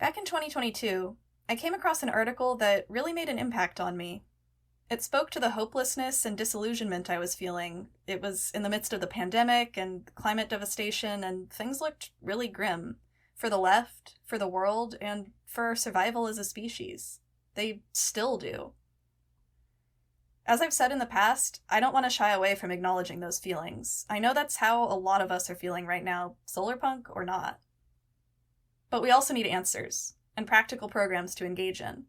Back in 2022, I came across an article that really made an impact on me. It spoke to the hopelessness and disillusionment I was feeling. It was in the midst of the pandemic and climate devastation, and things looked really grim for the left, for the world, and for our survival as a species. They still do. As I've said in the past, I don't want to shy away from acknowledging those feelings. I know that's how a lot of us are feeling right now, solar punk or not. But we also need answers, and practical programs to engage in.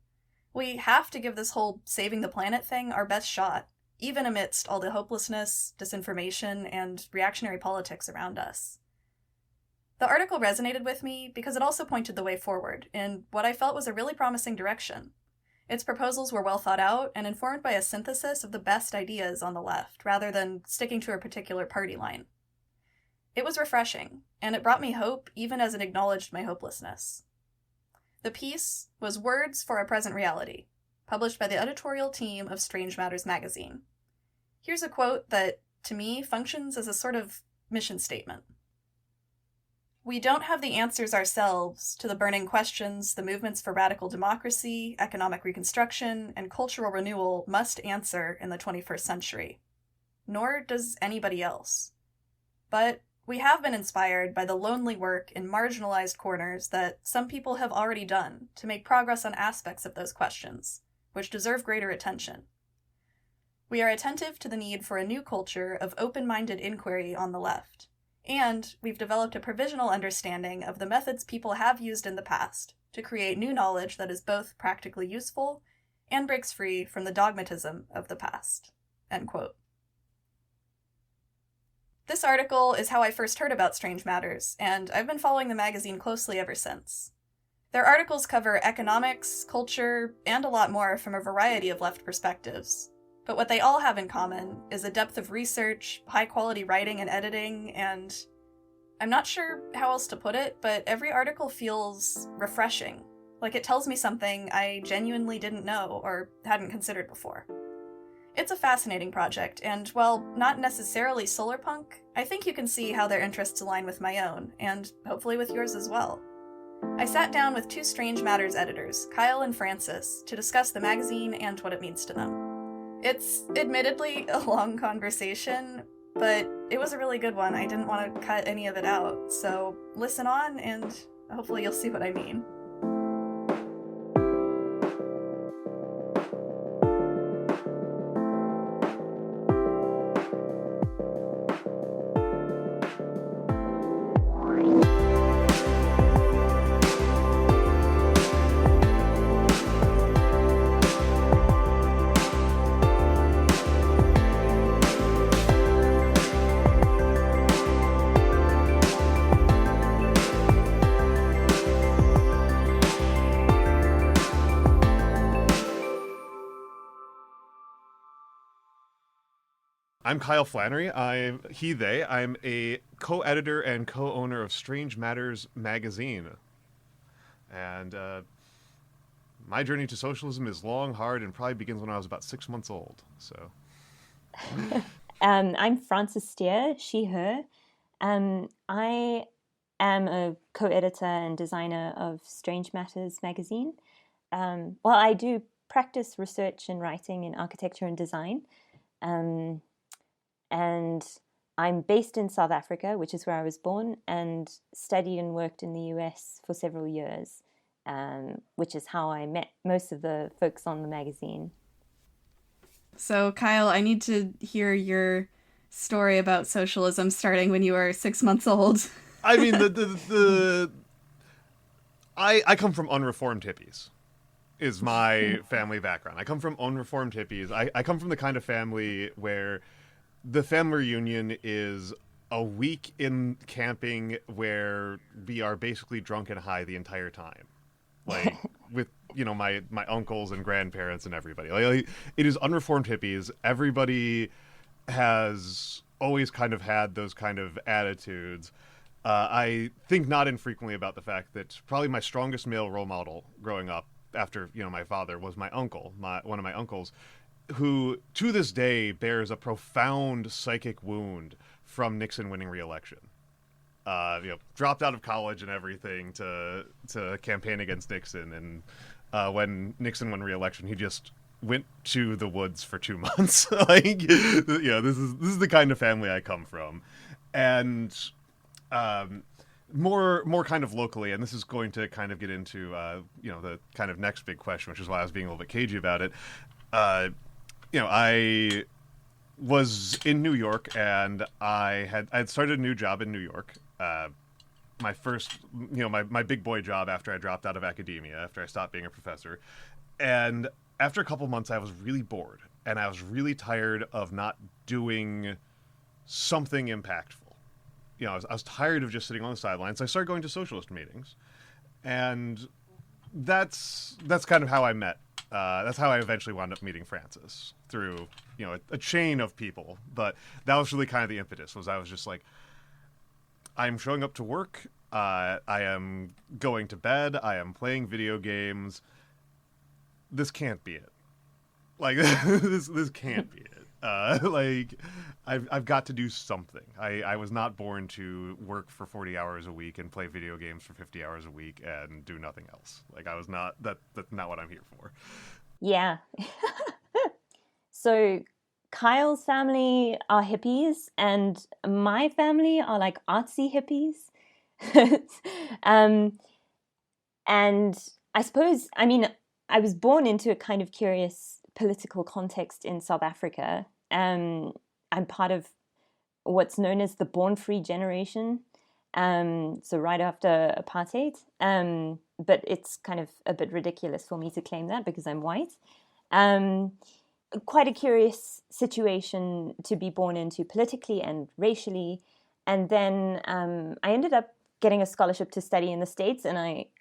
We have to give this whole saving the planet thing our best shot, even amidst all the hopelessness, disinformation, and reactionary politics around us. The article resonated with me because it also pointed the way forward in what I felt was a really promising direction. Its proposals were well thought out and informed by a synthesis of the best ideas on the left, rather than sticking to a particular party line. It was refreshing, and it brought me hope even as it acknowledged my hopelessness. The piece was Words for a Present Reality, published by the editorial team of Strange Matters magazine. Here's a quote that, to me, functions as a sort of mission statement. We don't have the answers ourselves to the burning questions the movements for radical democracy, economic reconstruction, and cultural renewal must answer in the 21st century. Nor does anybody else. But we have been inspired by the lonely work in marginalized corners that some people have already done to make progress on aspects of those questions, which deserve greater attention. We are attentive to the need for a new culture of open-minded inquiry on the left, and we've developed a provisional understanding of the methods people have used in the past to create new knowledge that is both practically useful and breaks free from the dogmatism of the past. End quote. This article is how I first heard about Strange Matters, and I've been following the magazine closely ever since. Their articles cover economics, culture, and a lot more from a variety of left perspectives. But what they all have in common is a depth of research, high-quality writing and editing, and I'm not sure how else to put it, but every article feels refreshing, like it tells me something I genuinely didn't know or hadn't considered before. It's a fascinating project, and while not necessarily solar punk, I think you can see how their interests align with my own, and hopefully with yours as well. I sat down with two Strange Matters editors, Kyle and Francis, to discuss the magazine and what it means to them. It's admittedly a long conversation, but it was a really good one. I didn't want to cut any of it out, so listen on and hopefully you'll see what I mean. I'm Kyle Flannery. I'm a co-editor and co-owner of Strange Matters magazine. And my journey to socialism is long, hard, and probably begins when I was about 6 months old. So, I'm Frances Steer, she, her. I am a co-editor and designer of Strange Matters magazine. I do practice research and writing in architecture and design. And I'm based in South Africa, which is where I was born, and studied and worked in the US for several years, which is how I met most of the folks on the magazine. So, Kyle, I need to hear your story about socialism starting when you were 6 months old. I mean, I come from unreformed hippies, is my family background. I come from unreformed hippies. I come from the kind of family where the family reunion is a week in camping where we are basically drunk and high the entire time. Like, with, my uncles and grandparents and everybody. Like, it is unreformed hippies. Everybody has always kind of had those kind of attitudes. I think not infrequently about the fact that probably my strongest male role model growing up after, my father was my uncle, one of my uncles, who to this day bears a profound psychic wound from Nixon winning re-election. dropped out of college and everything to campaign against Nixon. And when Nixon won re-election, he just went to the woods for 2 months. This is the kind of family I come from, and more kind of locally. And this is going to kind of get into the kind of next big question, which is why I was being a little bit cagey about it. I was in New York, and I had started a new job in New York. My first, my big boy job after I dropped out of academia, after I stopped being a professor. And after a couple months, I was really bored, and I was really tired of not doing something impactful. I was tired of just sitting on the sidelines. So I started going to socialist meetings, and that's kind of how I met. That's how I eventually wound up meeting Francis, through a chain of people. But that was really kind of the impetus. I was just like, I'm showing up to work. I am going to bed. I am playing video games. This can't be it. Like this can't be it. I've got to do something. I was not born to work for 40 hours a week and play video games for 50 hours a week and do nothing else. Like, I was not, that's not what I'm here for. Yeah. So Kyle's family are hippies, and my family are like artsy hippies. And I suppose, I was born into a kind of curious political context in South Africa. I'm part of what's known as the Born Free generation. So right after apartheid. But it's kind of a bit ridiculous for me to claim that because I'm white. Quite a curious situation to be born into politically and racially. And then I ended up getting a scholarship to study in the States. And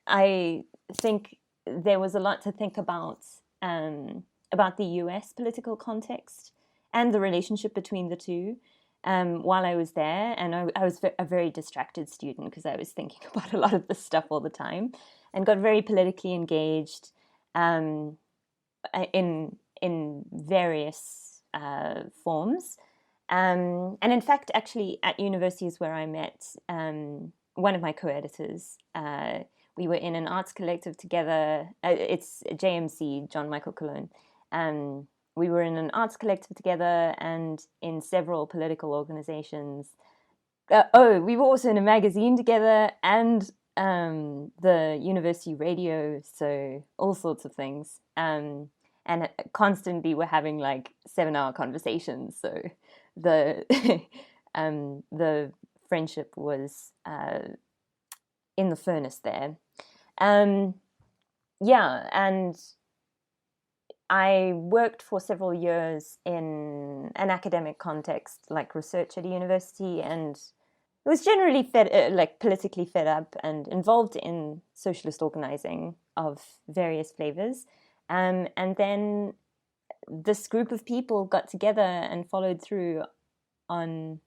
I think there was a lot to think about the US political context and the relationship between the two while I was there. And I was a very distracted student because I was thinking about a lot of this stuff all the time, and got very politically engaged in various forms. And in fact, actually, at universities where I met one of my co-editors, we were in an arts collective together. It's JMC, John Michael Cologne. We were in an arts collective together and in several political organizations. We were also in a magazine together and the university radio, so all sorts of things. And constantly we're having like 7-hour conversations. So the the friendship was in the furnace there. And I worked for several years in an academic context, like research at a university, and was generally politically fed up and involved in socialist organizing of various flavors. And then this group of people got together and followed through on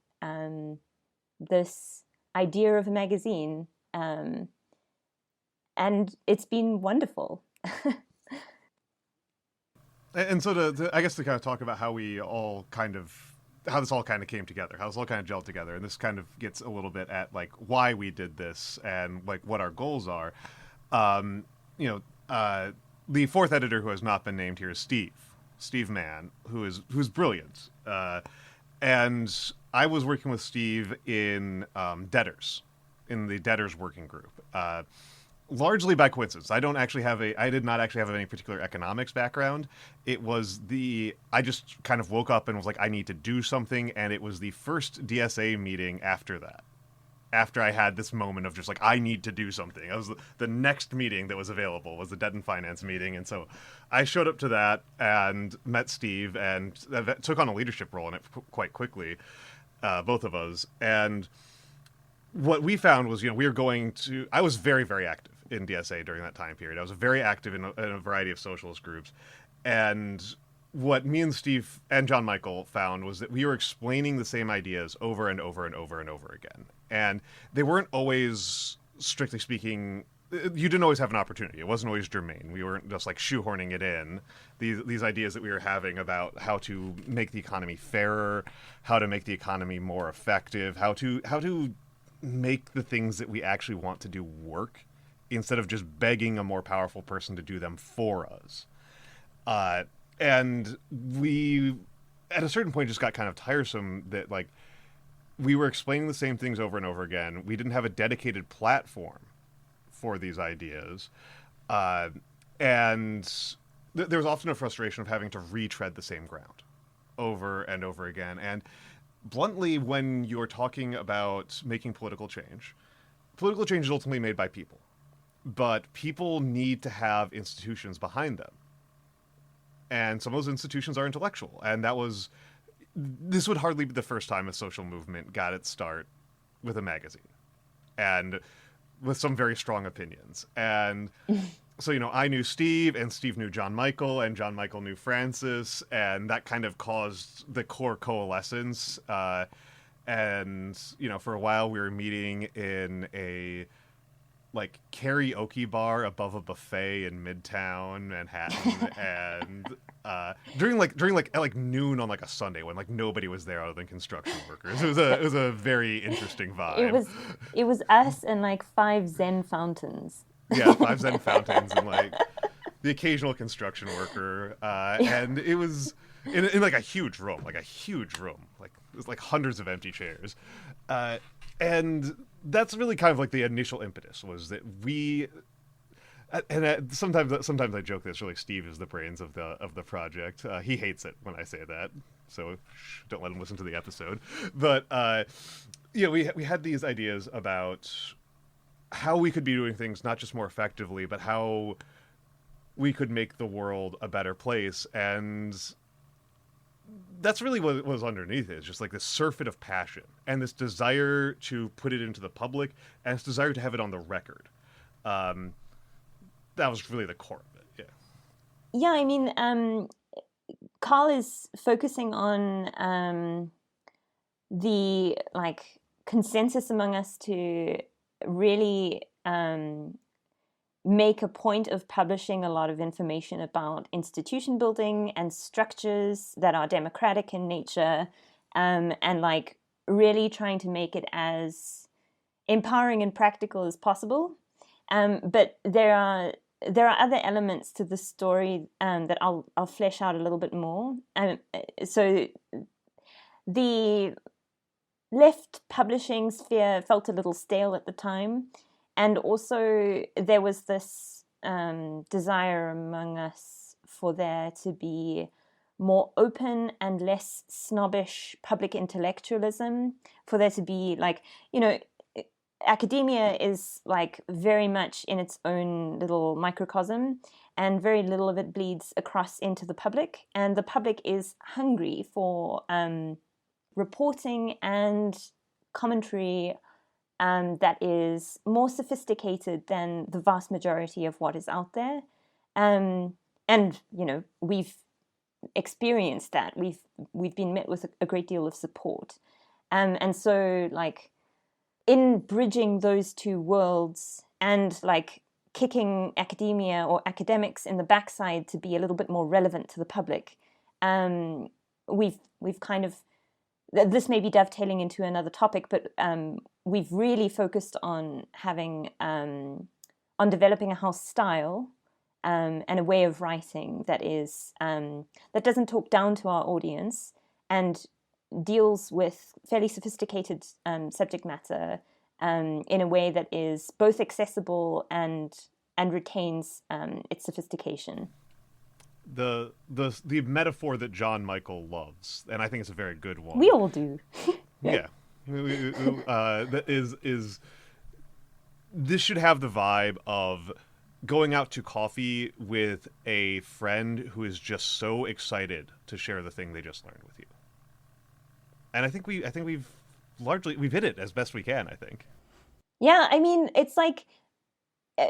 this idea of a magazine. And it's been wonderful. And so I guess to kind of talk about how this all kind of came together, how this all kind of gelled together, and this kind of gets a little bit at like why we did this and like what our goals are. The fourth editor who has not been named here is Steve Mann, who's brilliant. And I was working with Steve in Debtors, in the Debtors working group. Largely by coincidence. I did not actually have any particular economics background. I just kind of woke up and was like, I need to do something. And it was the first DSA meeting after that. After I had this moment of just like, I need to do something. It was the next meeting that was available was the Debt and Finance meeting. And so I showed up to that and met Steve and took on a leadership role in it quite quickly, both of us. And what we found was, I was very, very active in DSA during that time period. I was very active in a variety of socialist groups. And what me and Steve and John Michael found was that we were explaining the same ideas over and over and over and over again. And they weren't always, strictly speaking, you didn't always have an opportunity. It wasn't always germane. We weren't just like shoehorning it in. These ideas that we were having about how to make the economy fairer, how to make the economy more effective, how to make the things that we actually want to do work instead of just begging a more powerful person to do them for us. And we, at a certain point, just got kind of tiresome that, like, we were explaining the same things over and over again. We didn't have a dedicated platform for these ideas. And there was often a frustration of having to retread the same ground over and over again. And bluntly, when you're talking about making political change is ultimately made by people. But people need to have institutions behind them. And some of those institutions are intellectual. And this would hardly be the first time a social movement got its start with a magazine. And with some very strong opinions. And so, I knew Steve, and Steve knew John Michael, and John Michael knew Francis, and that kind of caused the core coalescence. And, for a while we were meeting in a, like, karaoke bar above a buffet in Midtown Manhattan, and during at noon on, like, a Sunday when, like, nobody was there other than construction workers. It was a very interesting vibe. It was us and, like, 5 Zen fountains. Yeah, 5 Zen fountains and, like, the occasional construction worker, and it was in like a huge room, like it was like hundreds of empty chairs, and that's really kind of like the initial impetus, was that we, and sometimes I joke that really Steve is the brains of the project. He hates it when I say that, so don't let him listen to the episode. But we had these ideas about how we could be doing things not just more effectively, but how we could make the world a better place. And that's really what was underneath it. It's just like this surfeit of passion and this desire to put it into the public and this desire to have it on the record. That was really the core of it. Yeah. I mean, Carl is focusing on the, like, consensus among us to really make a point of publishing a lot of information about institution building and structures that are democratic in nature, and, like, really trying to make it as empowering and practical as possible. But there are other elements to the story that I'll flesh out a little bit more. So the left publishing sphere felt a little stale at the time. And also there was this desire among us for there to be more open and less snobbish public intellectualism, for there to be, like, academia is, like, very much in its own little microcosm, and very little of it bleeds across into the public. And the public is hungry for reporting and commentary that is more sophisticated than the vast majority of what is out there. And, we've experienced that. We've been met with a great deal of support. And so, like, in bridging those two worlds and, like, kicking academia or academics in the backside to be a little bit more relevant to the public, we've kind of, this may be dovetailing into another topic, but we've really focused on having, on developing a house style and a way of writing that is, that doesn't talk down to our audience and deals with fairly sophisticated subject matter in a way that is both accessible and retains its sophistication. The metaphor that John Michael loves, and I think it's a very good one. We all do. Yeah, that is this should have the vibe of going out to coffee with a friend who is just so excited to share the thing they just learned with you. And I think we've hit it as best we can, I think. Yeah, I mean, it's like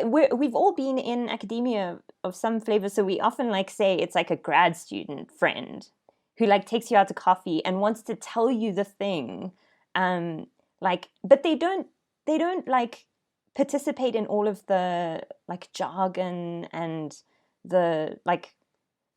we've all been in academia of some flavor, so we often, like, say it's like a grad student friend who, like, takes you out to coffee and wants to tell you the thing, like, but they don't like participate in all of the, like, jargon and the, like,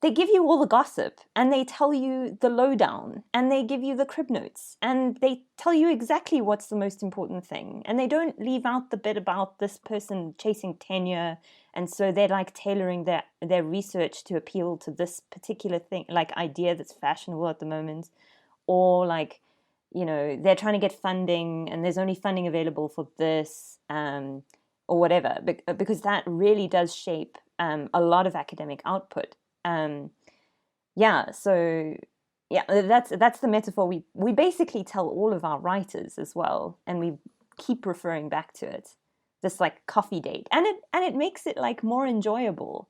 they give you all the gossip, and they tell you the lowdown, and they give you the crib notes, and they tell you exactly what's the most important thing. And they don't leave out the bit about this person chasing tenure, and so they're like tailoring their research to appeal to this particular thing, like idea that's fashionable at the moment, or like, you know, they're trying to get funding and there's only funding available for this, or whatever, because that really does shape a lot of academic output. So that's the metaphor we basically tell all of our writers as well, and we keep referring back to it, this like coffee date, and it makes it like more enjoyable.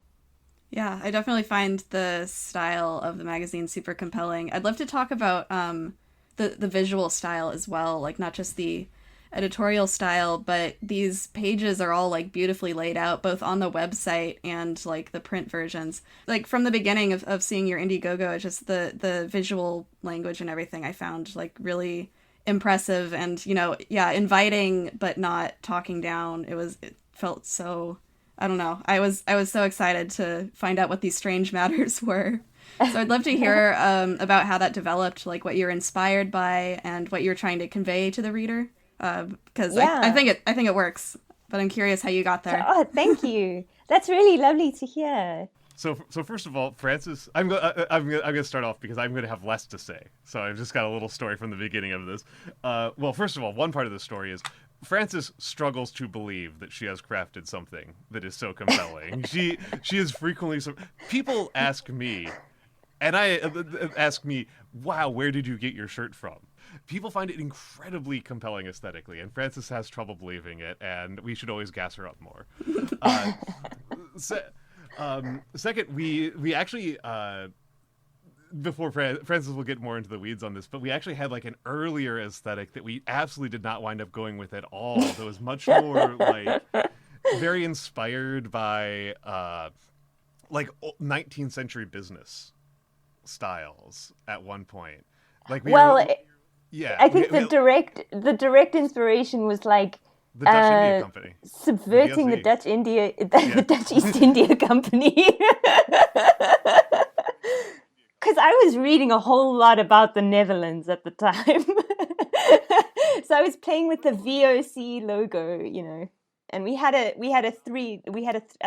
Yeah, I definitely find the style of the magazine super compelling. I'd love to talk about the visual style as well, like not just the editorial style, but these pages are all like beautifully laid out, both on the website and like the print versions. Like from the beginning of seeing your Indiegogo, it's just the visual language and everything I found like really impressive and, you know, yeah, inviting but not talking down. It felt so, I don't know. I was so excited to find out what these strange matters were. So I'd love to hear about how that developed, like what you're inspired by and what you're trying to convey to the reader. Because I think it works, but I'm curious how you got there. Oh, thank you. That's really lovely to hear. So first of all, Frances, I'm gonna start off because I'm gonna have less to say. So I've just got a little story from the beginning of this. Well, first of all, one part of the story is Frances struggles to believe that she has crafted something that is so compelling. she is frequently people ask me, and I ask me, "Wow, where did you get your shirt from?" People find it incredibly compelling aesthetically, and Frances has trouble believing it, and we should always gas her up more. Second, we actually, before Frances will get more into the weeds on this, but we actually had like an earlier aesthetic that we absolutely did not wind up going with at all. That was much more like very inspired by like 19th century business styles at one point. Like I think the direct inspiration was like the Dutch India Company, subverting the Dutch East India Company. Because I was reading a whole lot about the Netherlands at the time, so I was playing with the VOC logo, you know, and at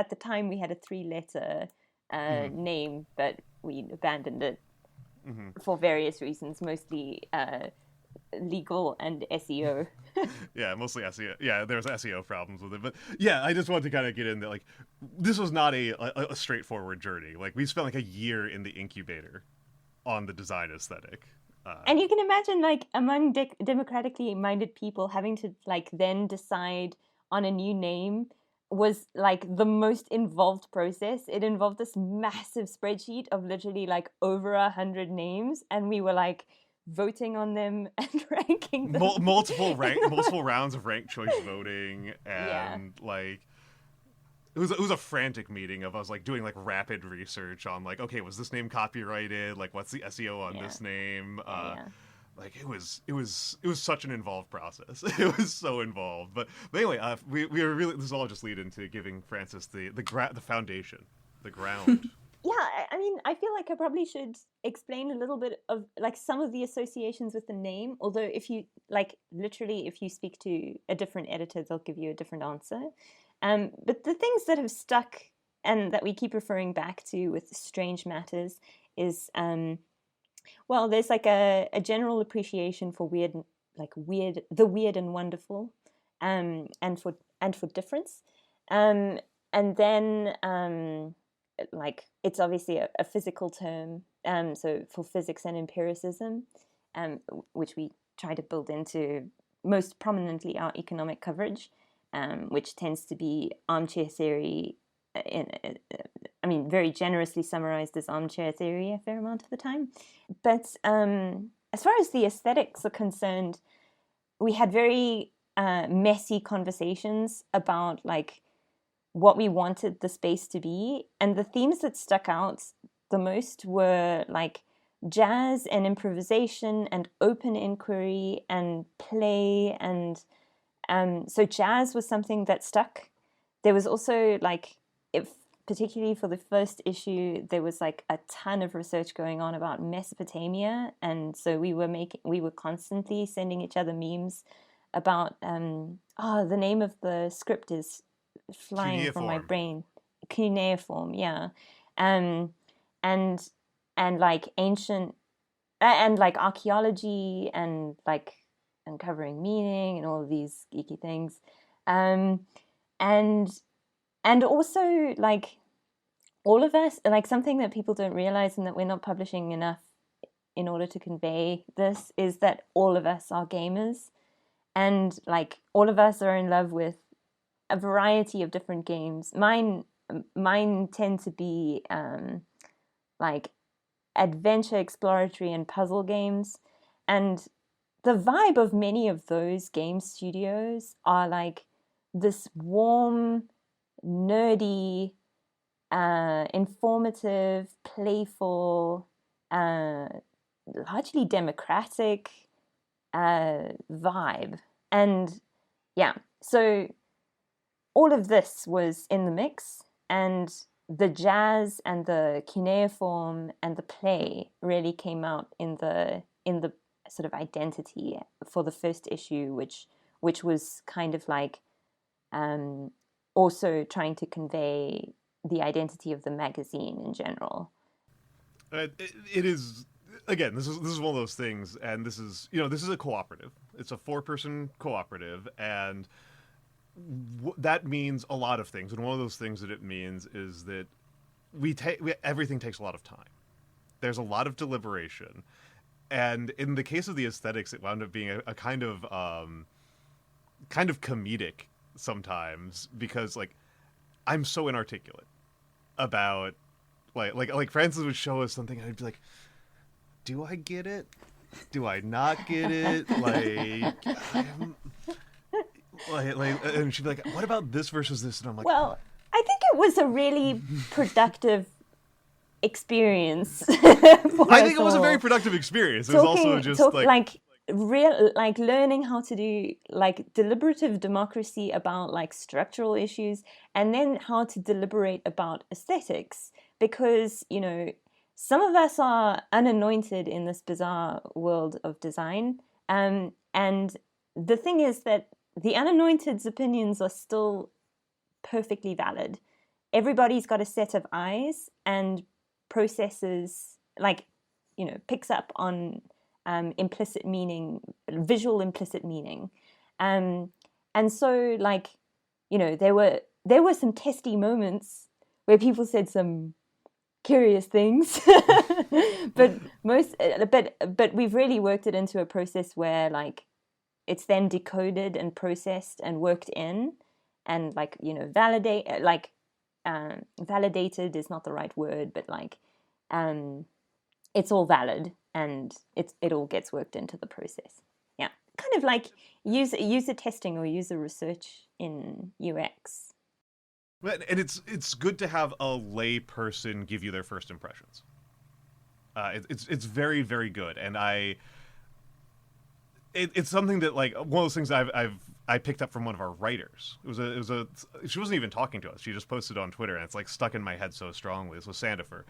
the time we had a 3-letter name, but we abandoned it for various reasons, mostly legal and SEO. Yeah, mostly SEO. Yeah, there's SEO problems with it, but yeah, I just wanted to kind of get in there. Like, this was not a straightforward journey. Like, we spent like a year in the incubator on the design aesthetic. And you can imagine, like, among democratically minded people, having to like then decide on a new name was like the most involved process. It involved this massive spreadsheet of literally like over 100 names, and we were like voting on them and ranking them. multiple rounds of ranked choice voting, and like it was a frantic meeting of us like doing like rapid research on like, okay, was this name copyrighted? Like, what's the SEO on this name? Like it was such an involved process. It was so involved. But anyway, we were really, this is all just lead into giving Frances the foundation, the ground. Yeah, I mean, I feel like I probably should explain a little bit of like some of the associations with the name. Although if you like literally, if you speak to a different editor, they'll give you a different answer. But the things that have stuck and that we keep referring back to with Strange Matters is, well, there's like a general appreciation for the weird and wonderful, and for difference, and then like it's obviously a physical term, so for physics and empiricism, which we try to build into most prominently our economic coverage, which tends to be armchair theory, very generously summarized as armchair theory a fair amount of the time. But as far as the aesthetics are concerned, we had very messy conversations about like what we wanted the space to be, and the themes that stuck out the most were like jazz and improvisation and open inquiry and play, and so jazz was something that stuck. There was also like particularly for the first issue, there was like a ton of research going on about Mesopotamia, and so we were constantly sending each other memes about the name of the script is flying from my Cuneiform. brain. Cuneiform, yeah. um and like ancient and like archaeology and like uncovering meaning and all of these geeky things. um and also like all of us, like something that people don't realize and that we're not publishing enough in order to convey this, is that all of us are gamers, and like all of us are in love with a variety of different games. Mine tend to be like adventure, exploratory, and puzzle games. And the vibe of many of those game studios are like this warm, nerdy, informative, playful, largely democratic vibe. And yeah, so all of this was in the mix, and the jazz and the cuneiform and the play really came out in the sort of identity for the first issue, which was kind of like also trying to convey the identity of the magazine in general. It is, again, this is one of those things, and this is a cooperative. It's a 4-person cooperative, and that means a lot of things. And one of those things that it means is that everything takes a lot of time. There's a lot of deliberation, and in the case of the aesthetics, it wound up being a kind of comedic sometimes, because like I'm so inarticulate about like Francis would show us something and I'd be like, do I get it? Do I not get it? And she'd be like, what about this versus this? And I'm like, well, I think it was a really productive experience. I think it was a very productive experience. It was also just like real learning how to do like deliberative democracy about like structural issues, and then how to deliberate about aesthetics, because some of us are unanointed in this bizarre world of design, and the thing is that the unanointed's opinions are still perfectly valid. Everybody's got a set of eyes and processes, like picks up on implicit meaning, visual implicit meaning, and so like there were some testy moments where people said some curious things, but we've really worked it into a process where like it's then decoded and processed and worked in, and like validated is not the right word, but like it's all valid, and it all gets worked into the process. Yeah, kind of like user testing or user research in UX. and it's good to have a lay person give you their first impressions. It's very, very good, and it's something that like one of those things I picked up from one of our writers. It was a she wasn't even talking to us. She just posted on Twitter, and it's like stuck in my head so strongly. This was Sandifer.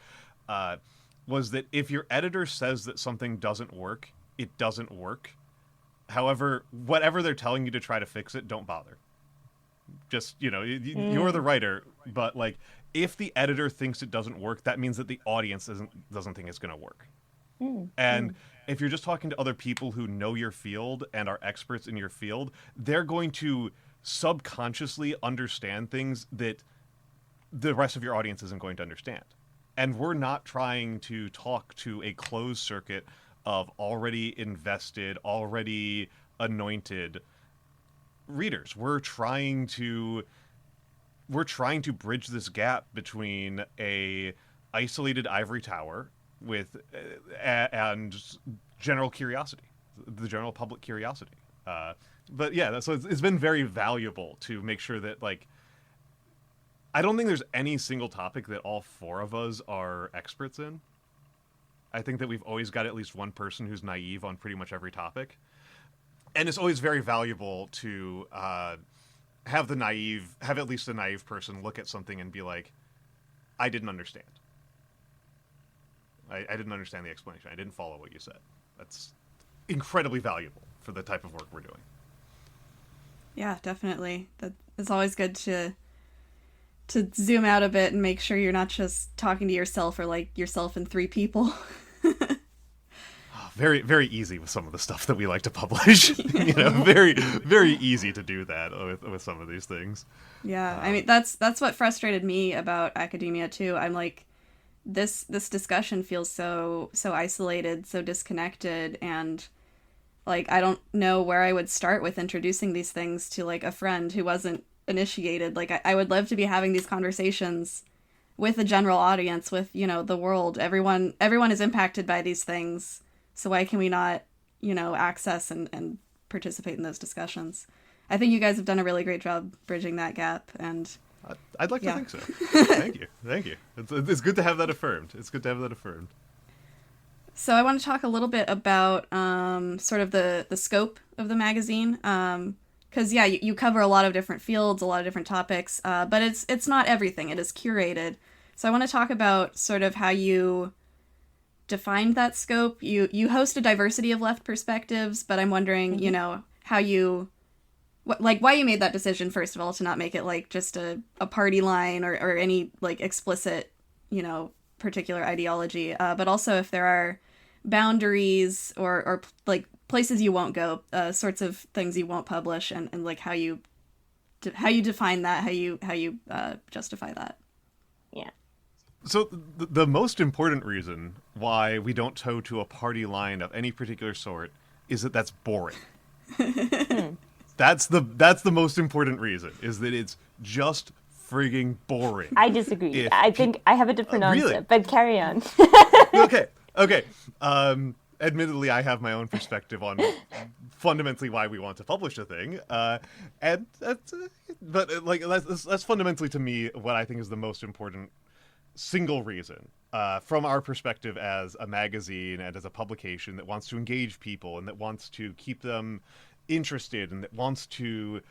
Was that if your editor says that something doesn't work, it doesn't work. However, whatever they're telling you to try to fix it, don't bother. Just, you're the writer, but like if the editor thinks it doesn't work, that means that the audience doesn't think it's going to work. And if you're just talking to other people who know your field and are experts in your field, they're going to subconsciously understand things that the rest of your audience isn't going to understand. And we're not trying to talk to a closed circuit of already invested, already anointed readers. We're trying to bridge this gap between a isolated ivory tower with and general curiosity, the general public curiosity. But yeah, so it's been very valuable to make sure that like I don't think there's any single topic that all 4 of us are experts in. I think that we've always got at least one person who's naive on pretty much every topic. And it's always very valuable to have at least a naive person look at something and be like, I didn't understand. I didn't understand the explanation. I didn't follow what you said. That's incredibly valuable for the type of work we're doing. Yeah, definitely. It's always good to zoom out a bit and make sure you're not just talking to yourself or like yourself and three people. Very, very easy with some of the stuff that we like to publish. Very, very easy to do that with some of these things. Yeah, I mean that's what frustrated me about academia too. I'm like, this discussion feels so isolated, so disconnected, and like I don't know where I would start with introducing these things to like a friend who wasn't initiated. Like I would love to be having these conversations with the general audience, with the world. Everyone is impacted by these things. So why can we not, access and participate in those discussions? I think you guys have done a really great job bridging that gap, and I'd like to think so. Thank you. It's good to have that affirmed. So I want to talk a little bit about sort of the scope of the magazine, because you cover a lot of different fields, a lot of different topics, but it's not everything. It is curated. So I want to talk about sort of how you defined that scope. You host a diversity of left perspectives, but I'm wondering, how you, why you made that decision, first of all, to not make it like just a party line or any like explicit, particular ideology, but also if there are boundaries or like places you won't go, sorts of things you won't publish, and like how you define that, how you justify that. Yeah. So the most important reason why we don't toe to a party line of any particular sort is that that's boring. That's the most important reason, is that it's just frigging boring. I disagree. I think I have a different answer, really? But carry on. Okay. Admittedly, I have my own perspective on fundamentally why we want to publish a thing, but that's fundamentally to me what I think is the most important single reason, from our perspective as a magazine and as a publication that wants to engage people and that wants to keep them interested and that wants to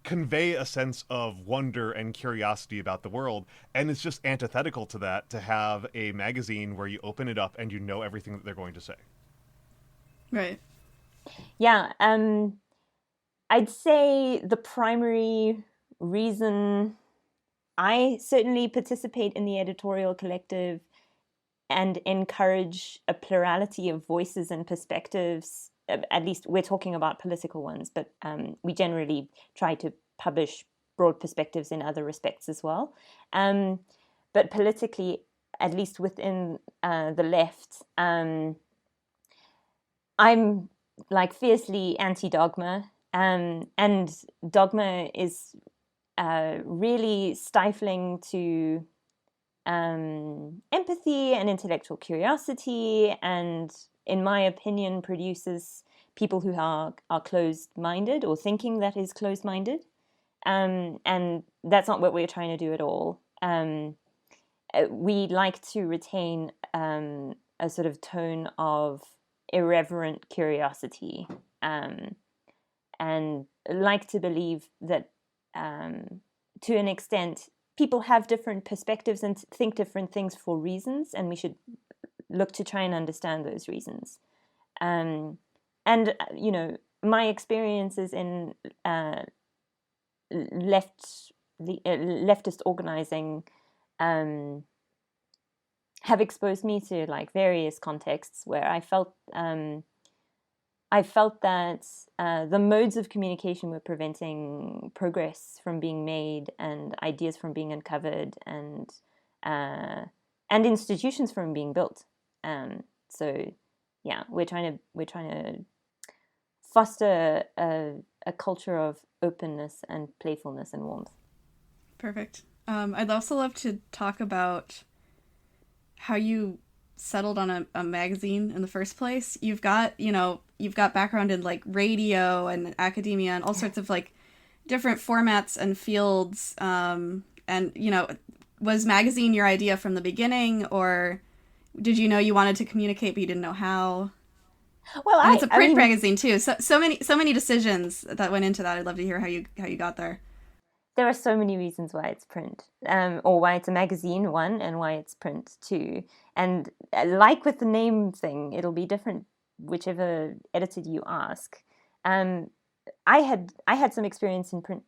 convey a sense of wonder and curiosity about the world. And it's just antithetical to that to have a magazine where you open it up and you know everything that they're going to say. Right. Yeah. I'd say the primary reason I certainly participate in the editorial collective and encourage a plurality of voices and perspectives. At least we're talking about political ones, but we generally try to publish broad perspectives in other respects as well. But politically, at least within the left, I'm like fiercely anti-dogma, and dogma is really stifling to empathy and intellectual curiosity, and in my opinion produces people who are closed-minded or thinking that is closed-minded, and that's not what we're trying to do at all. We like to retain a sort of tone of irreverent curiosity, and like to believe that to an extent people have different perspectives and think different things for reasons, and we should look to try and understand those reasons. And my experiences in leftist organizing have exposed me to like various contexts where I felt that the modes of communication were preventing progress from being made and ideas from being uncovered and institutions from being built. So yeah, we're trying to foster a culture of openness and playfulness and warmth. Perfect. I'd also love to talk about how you settled on a magazine in the first place. You've got background in like radio and academia and all sorts of like different formats and fields. And was magazine your idea from the beginning, or did you know you wanted to communicate but you didn't know how? Well, and it's a print magazine too. So many decisions that went into that. I'd love to hear how you got there. There are so many reasons why it's print, or why it's a magazine, one, and why it's print, two. And like with the name thing, it'll be different whichever editor you ask. Um, I had some experience in print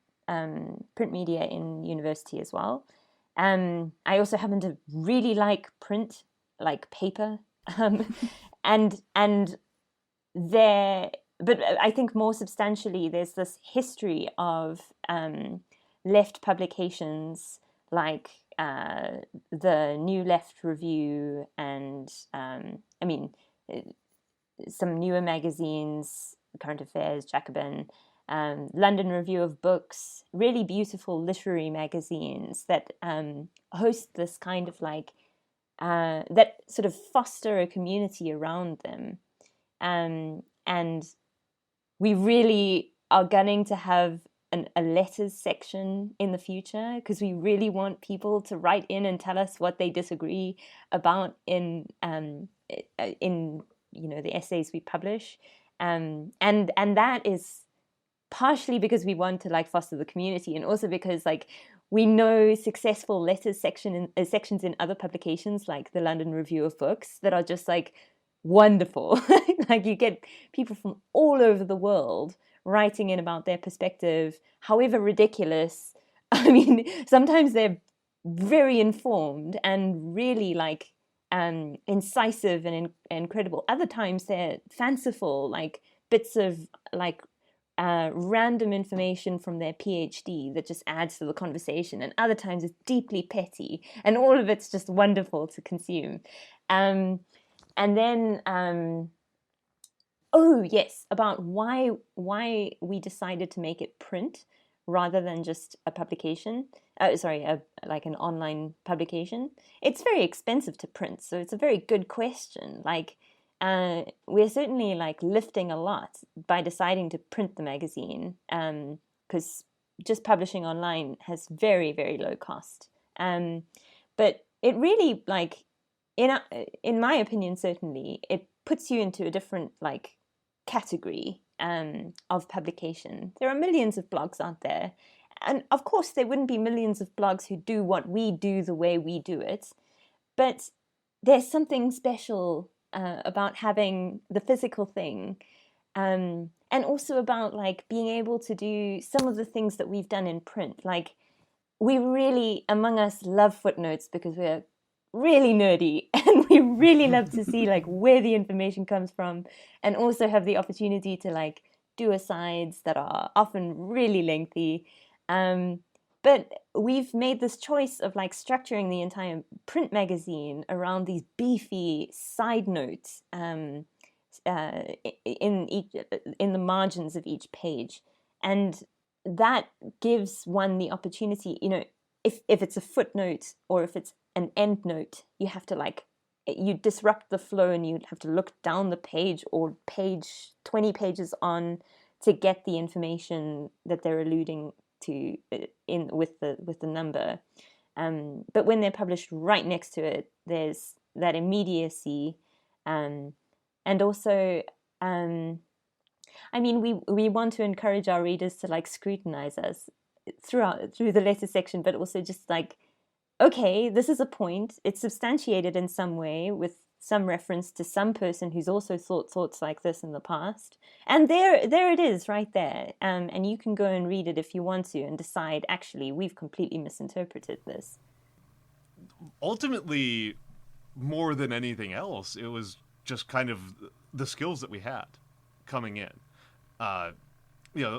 media in university as well. I also happen to really like print, like paper, and there. But I think more substantially, there's this history of left publications like the New Left Review and some newer magazines, Current Affairs, Jacobin, London Review of Books, really beautiful literary magazines that host this kind of like, that sort of foster a community around them. And we really are gunning to have a letters section in the future, because we really want people to write in and tell us what they disagree about in the essays we publish, and that is partially because we want to like foster the community, and also because like we know successful letters sections in other publications like the London Review of Books that are just like wonderful. Like you get people from all over the world writing in about their perspective, however ridiculous. I mean, sometimes they're very informed and really like incisive and incredible. Other times they're fanciful, like bits of like random information from their PhD that just adds to the conversation. And other times it's deeply petty, and all of it's just wonderful to consume. And then oh yes, about why we decided to make it print rather than just a publication. Like an online publication. It's very expensive to print, so it's a very good question. Like, we're certainly like lifting a lot by deciding to print the magazine, because just publishing online has very, very low cost. But it really like, in my opinion, certainly it puts you into a different like category of publication. There are millions of blogs out there, and of course there wouldn't be millions of blogs who do what we do the way we do it, but there's something special about having the physical thing, and also about like being able to do some of the things that we've done in print. Like, we really, among us, love footnotes because we're really nerdy and we really love to see like where the information comes from, and also have the opportunity to like do asides that are often really lengthy. But we've made this choice of like structuring the entire print magazine around these beefy side notes in the margins of each page, and that gives one the opportunity, if it's a footnote or if it's an end note, you have to like, you disrupt the flow and you have to look down the page or page 20 pages on to get the information that they're alluding to in with the number. But when they're published right next to it, there's that immediacy, and also we want to encourage our readers to like scrutinize us through the letter section, but also just like, okay, this is a point. It's substantiated in some way with some reference to some person who's also thought thoughts like this in the past. And there it is right there. And you can go and read it if you want to and decide, actually, we've completely misinterpreted this. Ultimately, more than anything else, it was just kind of the skills that we had coming in.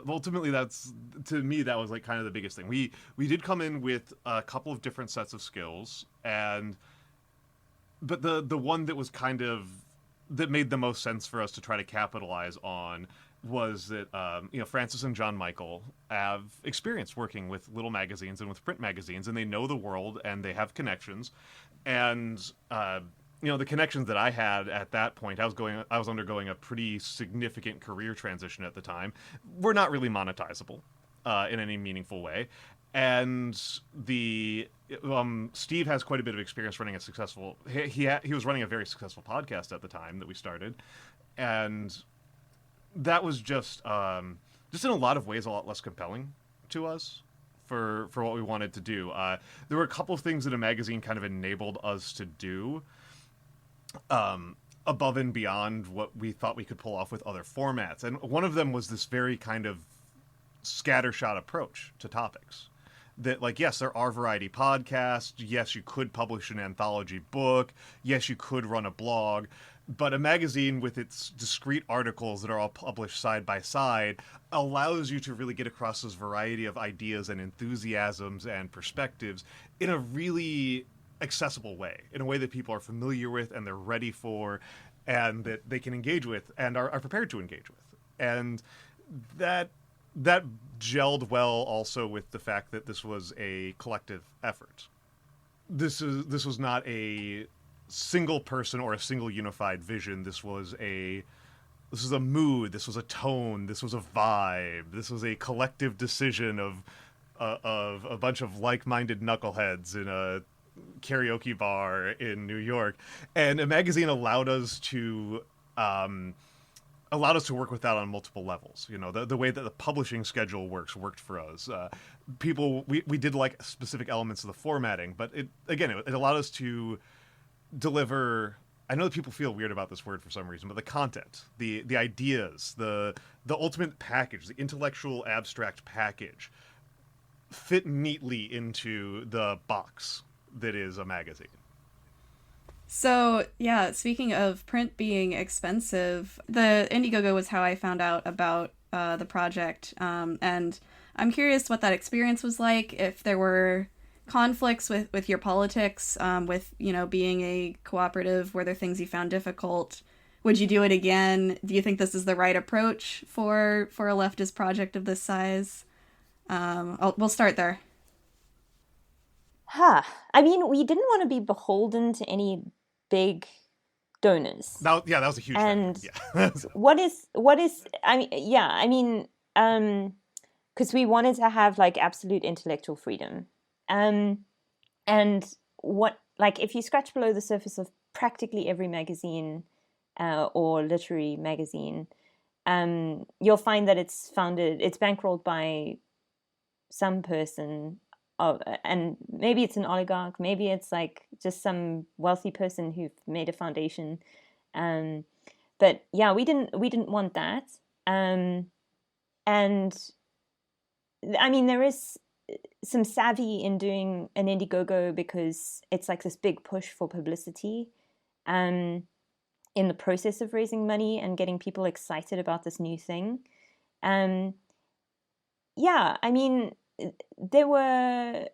Ultimately, that's, to me, that was like kind of the biggest thing. We did come in with a couple of different sets of skills, but the one that was kind of, that made the most sense for us to try to capitalize on was that Francis and John Michael have experience working with little magazines and with print magazines, and they know the world and they have connections, and the connections that I had at that point, I was undergoing a pretty significant career transition at the time, were not really monetizable in any meaningful way. And Steve has quite a bit of experience running a successful. He was running a very successful podcast at the time that we started, and that was just in a lot of ways a lot less compelling to us for what we wanted to do. There were a couple of things that a magazine kind of enabled us to do, above and beyond what we thought we could pull off with other formats. And one of them was this very kind of scattershot approach to topics. That, like, yes, there are variety podcasts. Yes, you could publish an anthology book. Yes, you could run a blog. But a magazine with its discrete articles that are all published side by side allows you to really get across this variety of ideas and enthusiasms and perspectives in a really accessible way, in a way that people are familiar with and they're ready for, and that they can engage with and are prepared to engage with. And that gelled well also with the fact that this was a collective effort. This was not a single person or a single unified vision. This was a mood, this was a tone, this was a vibe, this was a collective decision of a bunch of like-minded knuckleheads in a karaoke bar in New York. And a magazine allowed us to work with that on multiple levels. You know, the way that the publishing schedule worked for us. We did like specific elements of the formatting, but it allowed us to deliver. I know that people feel weird about this word for some reason, but the content, the ideas, the ultimate package, the intellectual abstract package, fit neatly into the box that is a magazine. So, yeah, speaking of print being expensive, the Indiegogo was how I found out about the project. And I'm curious what that experience was like, if there were conflicts with your politics, with, you know, being a cooperative. Were there things you found difficult? Would you do it again? Do you think this is the right approach for a leftist project of this size? We'll start there. I mean, we didn't want to be beholden to any big donors. That was a huge and factor. Because we wanted to have like absolute intellectual freedom. And what, like, if you scratch below the surface of practically every magazine or literary magazine, you'll find that it's bankrolled by some person. And maybe it's an oligarch, maybe it's like just some wealthy person who made a foundation. But yeah, we didn't want that. And I mean, there is some savvy in doing an Indiegogo because it's like this big push for publicity in the process of raising money and getting people excited about this new thing. I mean, there were,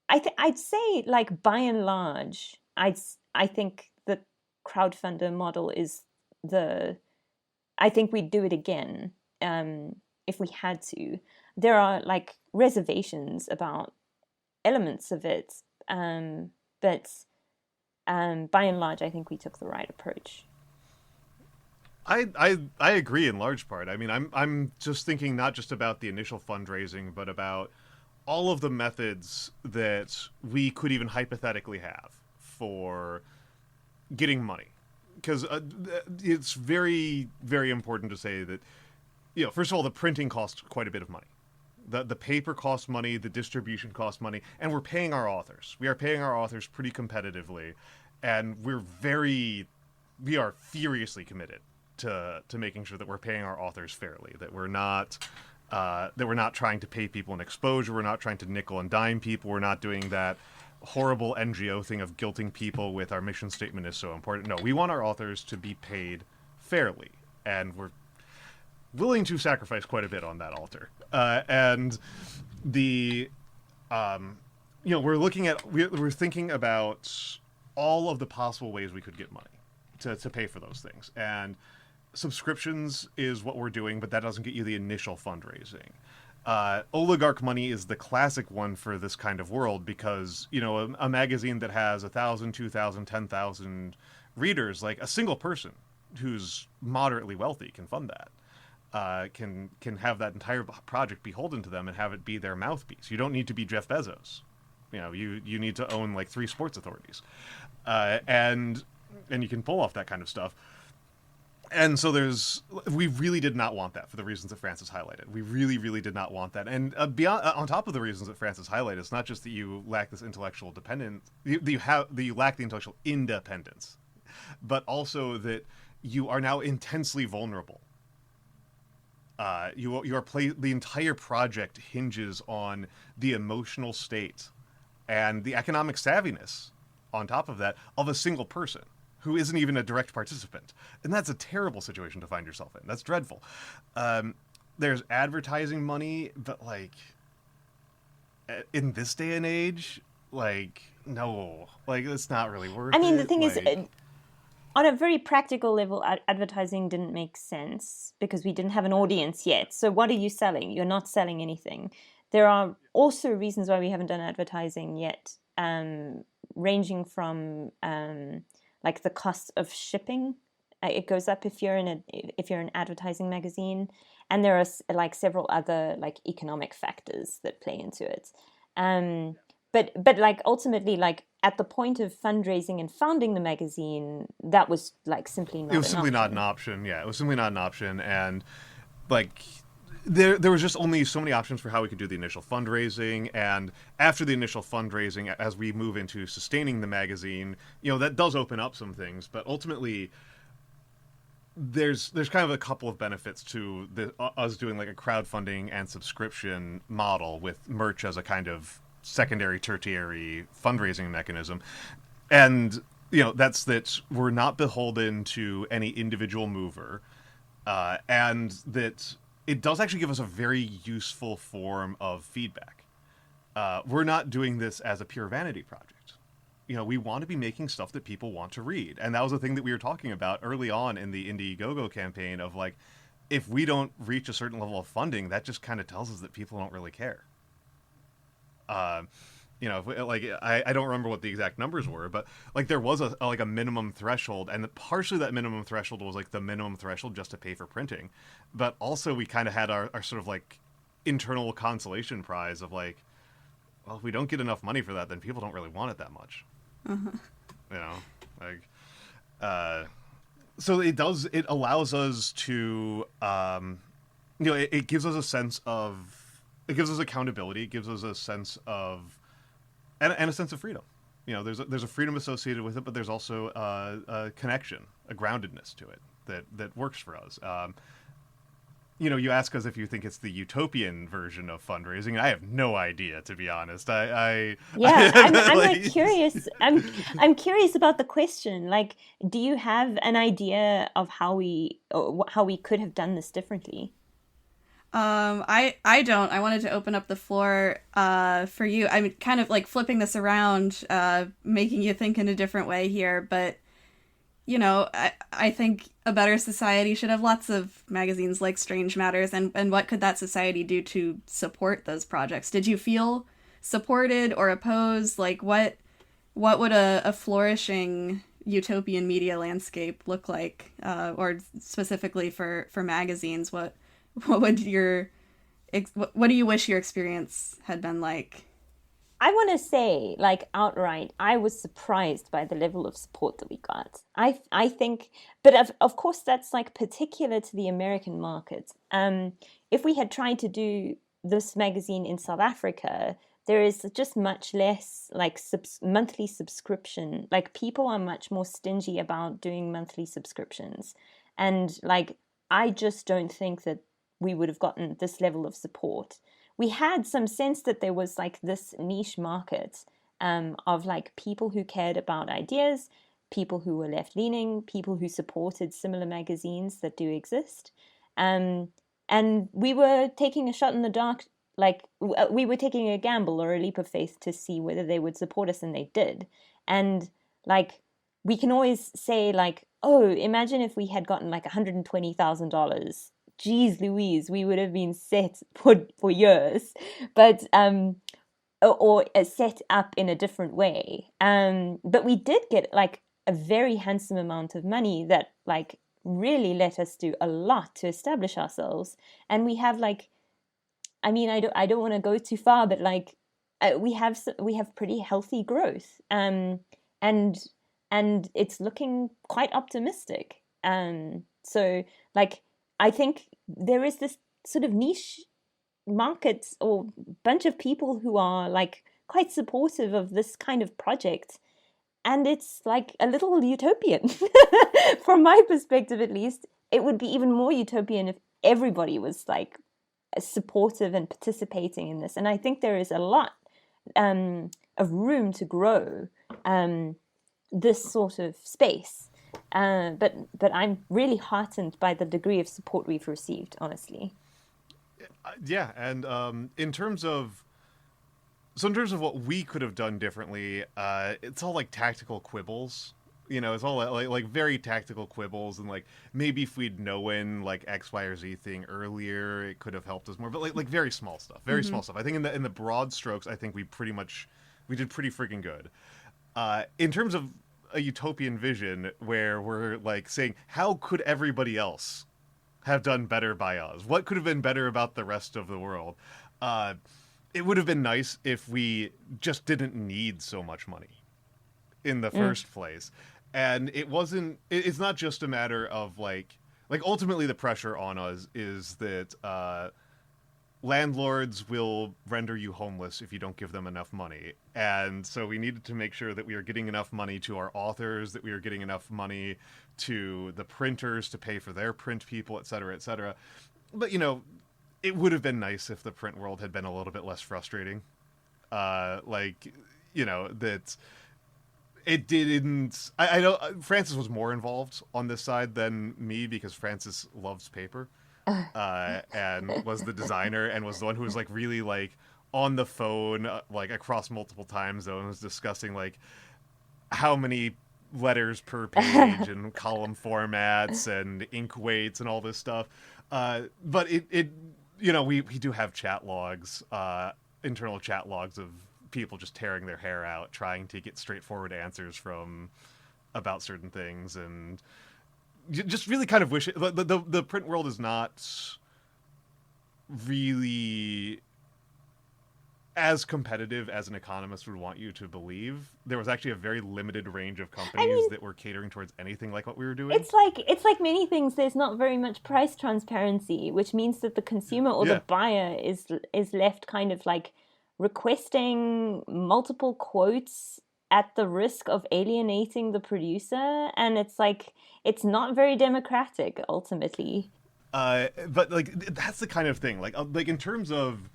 I'd say, like, by and large, I think the crowdfunder model is I think we'd do it again if we had to. There are like reservations about elements of it, but by and large, I think we took the right approach. I agree in large part. I mean, I'm just thinking not just about the initial fundraising, but about all of the methods that we could even hypothetically have for getting money. Because it's very, very important to say that, you know, first of all, the printing costs quite a bit of money. The paper costs money, the distribution costs money, and we're paying our authors. We are paying our authors pretty competitively, and we are furiously committed to making sure that we're paying our authors fairly, that we're not trying to pay people in exposure, we're not trying to nickel and dime people, we're not doing that horrible NGO thing of guilting people with our mission statement is so important. No, we want our authors to be paid fairly, and we're willing to sacrifice quite a bit on that altar. And the, we're thinking about all of the possible ways we could get money to pay for those things. And subscriptions is what we're doing, but that doesn't get you the initial fundraising. Oligarch money is the classic one for this kind of world because, you know, a magazine that has 1,000, 2,000, 10,000 readers, like a single person who's moderately wealthy can fund that. Can have that entire project beholden to them and have it be their mouthpiece. You don't need to be Jeff Bezos. You know, you need to own like 3 sports authorities, and you can pull off that kind of stuff. And so we really did not want that for the reasons that Francis highlighted. We really, really did not want that. And beyond, on top of the reasons that Francis highlighted, it's not just that you lack this intellectual dependence, that you lack the intellectual independence, but also that you are now intensely vulnerable. The entire project hinges on the emotional state and the economic savviness, on top of that, of a single person who isn't even a direct participant. And that's a terrible situation to find yourself in. That's dreadful. There's advertising money, but, like, in this day and age, like, no. Like, it's not really worth it. I mean, the thing like... is, on a very practical level, advertising didn't make sense because we didn't have an audience yet. So what are you selling? You're not selling anything. There are also reasons why we haven't done advertising yet, ranging from... like the cost of shipping, it goes up if you're an advertising magazine, and there are like several other like economic factors that play into it. But like ultimately, like at the point of fundraising and founding the magazine, that was like simply not. It was simply not an option. Yeah, it was simply not an option, and like. There was just only so many options for how we could do the initial fundraising, and after the initial fundraising, as we move into sustaining the magazine, that does open up some things, but ultimately there's kind of a couple of benefits to us doing like a crowdfunding and subscription model with merch as a kind of secondary, tertiary fundraising mechanism. And that's that we're not beholden to any individual mover, and that it does actually give us a very useful form of feedback. We're not doing this as a pure vanity project. We want to be making stuff that people want to read. And that was the thing that we were talking about early on in the Indiegogo campaign of like, if we don't reach a certain level of funding, that just kind of tells us that people don't really care. I don't remember what the exact numbers were, but like there was a minimum threshold, and partially that minimum threshold was like the minimum threshold just to pay for printing, but also we kind of had our sort of like internal consolation prize of like, well, if we don't get enough money for that, then people don't really want it that much. So it allows us to it gives us a sense of, it gives us accountability, it gives us a sense of and a sense of freedom. There's a freedom associated with it, but there's also a connection, a groundedness to it that works for us. You ask us if you think it's the utopian version of fundraising, and I have no idea, to be honest. I'm like curious. I'm curious about the question. Like, do you have an idea of how we could have done this differently? I don't. I wanted to open up the floor for you. I'm kind of like flipping this around, making you think in a different way here, but I think a better society should have lots of magazines like Strange Matters, and what could that society do to support those projects? Did you feel supported or opposed? Like what would a flourishing utopian media landscape look like, or specifically for magazines? What do you wish your experience had been like? I want to say, like, outright, I was surprised by the level of support that we got. I think, but of course that's like particular to the American market. If we had tried to do this magazine in South Africa, there is just much less like monthly subscription. Like, people are much more stingy about doing monthly subscriptions. And like, I just don't think that we would have gotten this level of support. We had some sense that there was like this niche market of like people who cared about ideas, people who were left-leaning, people who supported similar magazines that do exist. And we were taking a shot in the dark, like we were taking a gamble or a leap of faith to see whether they would support us, and they did. And like, we can always say like, oh, imagine if we had gotten like $120,000. Geez Louise, we would have been set for years, but or set up in a different way. But we did get like a very handsome amount of money that like really let us do a lot to establish ourselves. And we have like, I mean, I don't want to go too far, but like we have pretty healthy growth, and it's looking quite optimistic. So, like, I think there is this sort of niche market or bunch of people who are like quite supportive of this kind of project. And it's like a little utopian. From my perspective, at least, it would be even more utopian if everybody was like supportive and participating in this. And I think there is a lot of room to grow this sort of space. But I'm really heartened by the degree of support we've received, honestly. Yeah, and in terms of what we could have done differently, it's all like tactical quibbles. You know, it's all like very tactical quibbles, and like maybe if we'd known like X, Y, or Z thing earlier, it could have helped us more. But like very small stuff, very small stuff. I think in the broad strokes, I think we did pretty freaking good. In terms of a utopian vision, where we're like saying, how could everybody else have done better by us? What could have been better about the rest of the world? It would have been nice if we just didn't need so much money in the first place. And it's not just a matter of like ultimately the pressure on us is that landlords will render you homeless if you don't give them enough money. And so we needed to make sure that we are getting enough money to our authors, that we are getting enough money to the printers to pay for their print people, et cetera, et cetera. But, you know, it would have been nice if the print world had been a little bit less frustrating. You know, that it didn't... I know Francis was more involved on this side than me because Francis loves paper. And was the designer and was the one who was like really like on the phone like across multiple time zones discussing like how many letters per page and column formats and ink weights and all this stuff. But it you know, we do have chat logs, internal chat logs of people just tearing their hair out trying to get straightforward answers from about certain things, and just really kind of wish it, the print world is not really as competitive as an economist would want you to believe. There was actually a very limited range of companies that were catering towards anything like what we were doing. It's like many things. There's not very much price transparency, which means that the consumer or the buyer is left kind of like requesting multiple quotes at the risk of alienating the producer, and it's like it's not very democratic ultimately. But like that's the kind of thing like in terms of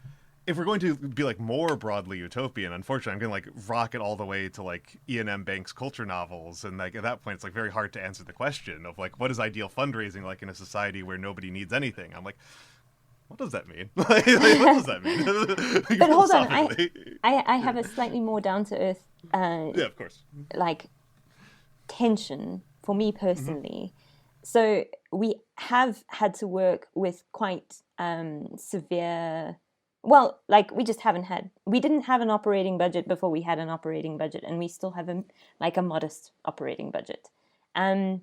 if we're going to be like more broadly utopian, unfortunately I'm gonna like rocket all the way to like Ian M. Banks' culture novels, and like at that point it's like very hard to answer the question of like what is ideal fundraising like in a society where nobody needs anything. I'm like, what does that mean? What does that mean? But hold on, I have a slightly more down to earth yeah, of course, like tension for me personally. So we have had to work with quite severe, well, like we didn't have an operating budget before we had an operating budget, and we still have a modest operating budget. And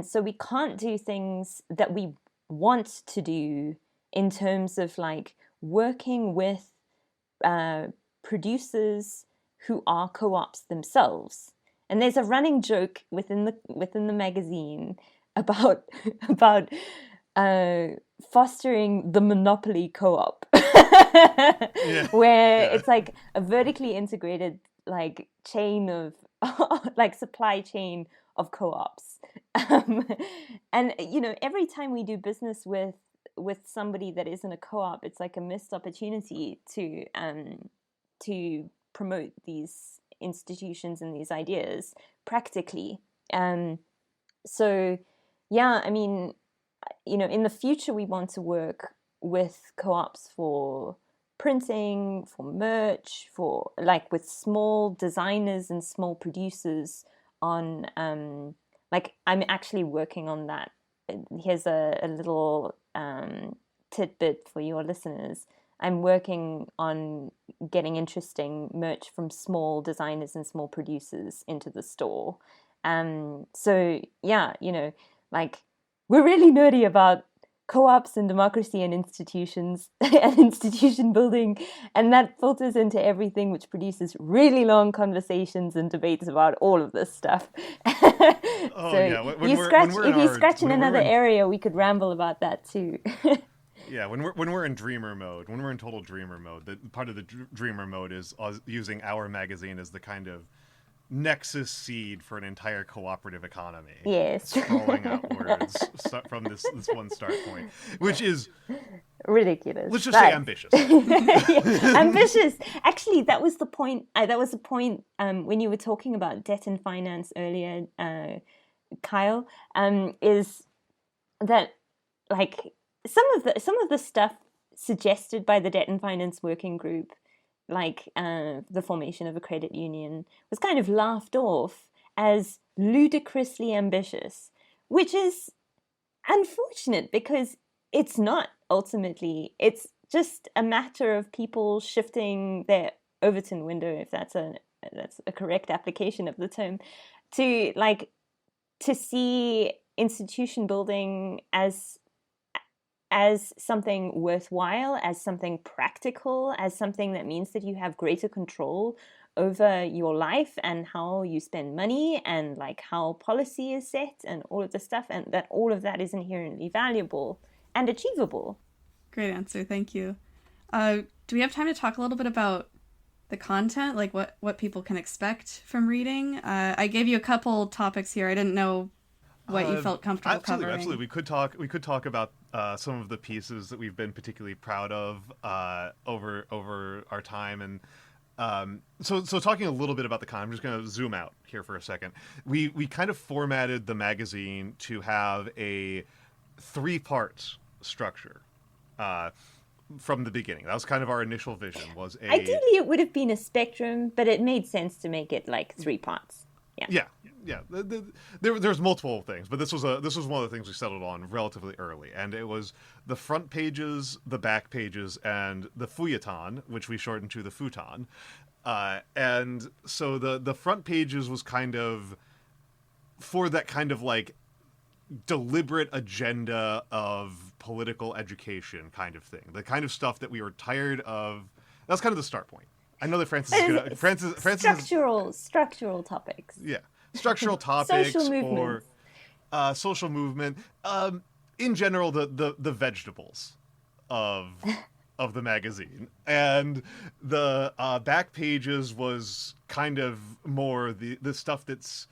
so we can't do things that we want to do in terms of like working with producers who are co-ops themselves. And there's a running joke within the magazine about fostering the monopoly co-op, where it's like a vertically integrated like chain of like supply chain of co-ops. And you know, every time we do business with somebody that isn't a co-op, it's like a missed opportunity to promote these institutions and these ideas practically. So yeah, I mean, you know, in the future we want to work with co-ops for printing, for merch, for like with small designers and small producers on like I'm actually working on that. Here's a little tidbit for your listeners. I'm working on getting interesting merch from small designers and small producers into the store. So yeah, you know, like we're really nerdy about co-ops and democracy and institutions and institution building, and that filters into everything, which produces really long conversations and debates about all of this stuff. Oh So yeah, if you scratch in another area, we could ramble about that too. Yeah, when we're in dreamer mode, when we're in total dreamer mode, part of the dreamer mode is using our magazine as the kind of nexus seed for an entire cooperative economy. Yes. Sprawling outwards from this one start point, which is ridiculous. Let's just say ambitious. Yeah, ambitious. Actually, that was the point. When you were talking about debt and finance earlier, Kyle, is that like some of the stuff suggested by the Debt and Finance Working Group, like the formation of a credit union, was kind of laughed off as ludicrously ambitious, which is unfortunate because it's not ultimately. It's just a matter of people shifting their Overton window, if that's a correct application of the term, to see institution building as something worthwhile, as something practical, as something that means that you have greater control over your life and how you spend money and like how policy is set and all of the stuff, and that all of that is inherently valuable and achievable. Great answer. Thank you. Do we have time to talk a little bit about the content, like what people can expect from reading? I gave you a couple topics here. I didn't know what you felt comfortable covering. Absolutely. We could talk about some of the pieces that we've been particularly proud of over our time, and so talking a little bit about the content. I'm just going to zoom out here for a second. We kind of formatted the magazine to have a 3-part structure from the beginning. That was kind of our initial vision. Ideally, it would have been a spectrum, but it made sense to make it like 3 parts. Yeah. There's multiple things, but this was one of the things we settled on relatively early, and it was the front pages, the back pages, and the feuilleton, which we shortened to the futon. And so the front pages was kind of for that kind of like deliberate agenda of political education kind of thing, the kind of stuff that we were tired of. That's kind of the start point. I know that Francis is gonna structural topics. Yeah. Structural topics or social movement. In general, the vegetables of the magazine, and the back pages was kind of more the stuff that's.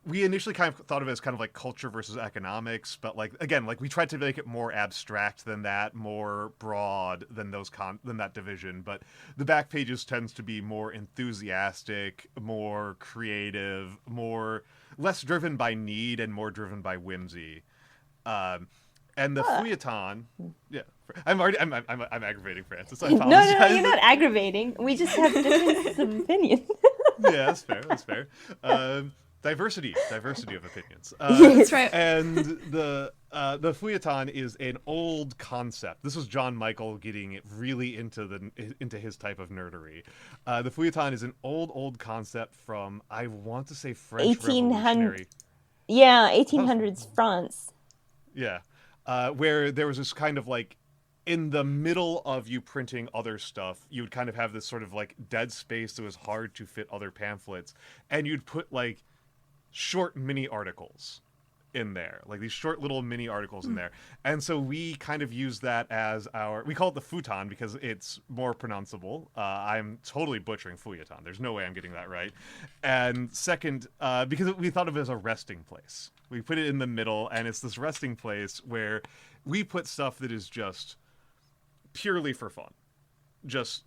We initially kind of thought of it as kind of like culture versus economics, but like again, like we tried to make it more abstract than that, more broad than than that division. But the back pages tends to be more enthusiastic, more creative, less driven by need and more driven by whimsy. And the feuilleton, yeah, I'm aggravating Francis. I apologize. No, you're not aggravating. We just have differences of opinion. Yeah, that's fair. Diversity of opinions. That's right. And the feuilleton is an old concept. This was John Michael getting really into his type of nerdery. The feuilleton is an old concept from, I want to say, French Revolutionary. Yeah, 1800s France. Yeah, where there was this kind of like, in the middle of you printing other stuff, you would kind of have this sort of like dead space that was hard to fit other pamphlets, and you'd put like short mini articles in there, like these short little mini articles in there. And so we kind of use that as we call it the futon because it's more pronounceable. I'm totally butchering feuilleton. There's no way I'm getting that right. And second, because we thought of it as a resting place. We put it in the middle, and it's this resting place where we put stuff that is just purely for fun. Just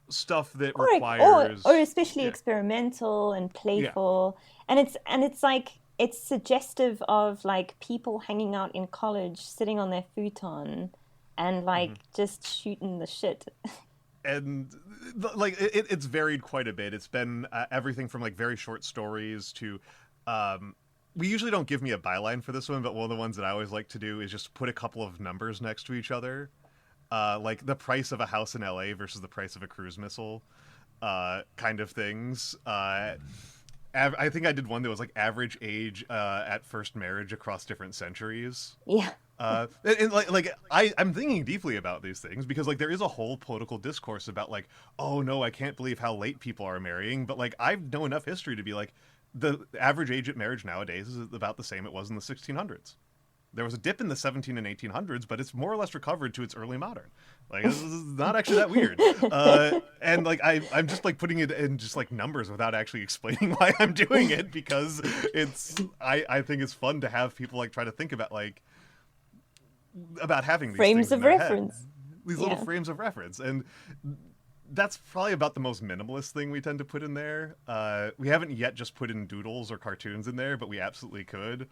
stuff that requires or especially experimental and playful, and it's like it's suggestive of like people hanging out in college, sitting on their futon, and like just shooting the shit. And like it's varied quite a bit. It's been everything from like very short stories to. We usually don't give me a byline for this one, but one of the ones that I always like to do is just put a couple of numbers next to each other. Like the price of a house in LA versus the price of a cruise missile, kind of things. I think I did one that was like average age at first marriage across different centuries. Yeah. And I'm thinking deeply about these things because like there is a whole political discourse about like, oh no, I can't believe how late people are marrying, but like I know enough history to be like, the average age at marriage nowadays is about the same it was in the 1600s. There was a dip in the 17 and 1800s, but it's more or less recovered to its early modern. Like this is not actually that weird. And like I'm just like putting it in just like numbers without actually explaining why I'm doing it because I think it's fun to have people like try to think about like about having these Frames things of in their reference. head. These little frames of reference. And that's probably about the most minimalist thing we tend to put in there. We haven't yet just put in doodles or cartoons in there, but we absolutely could.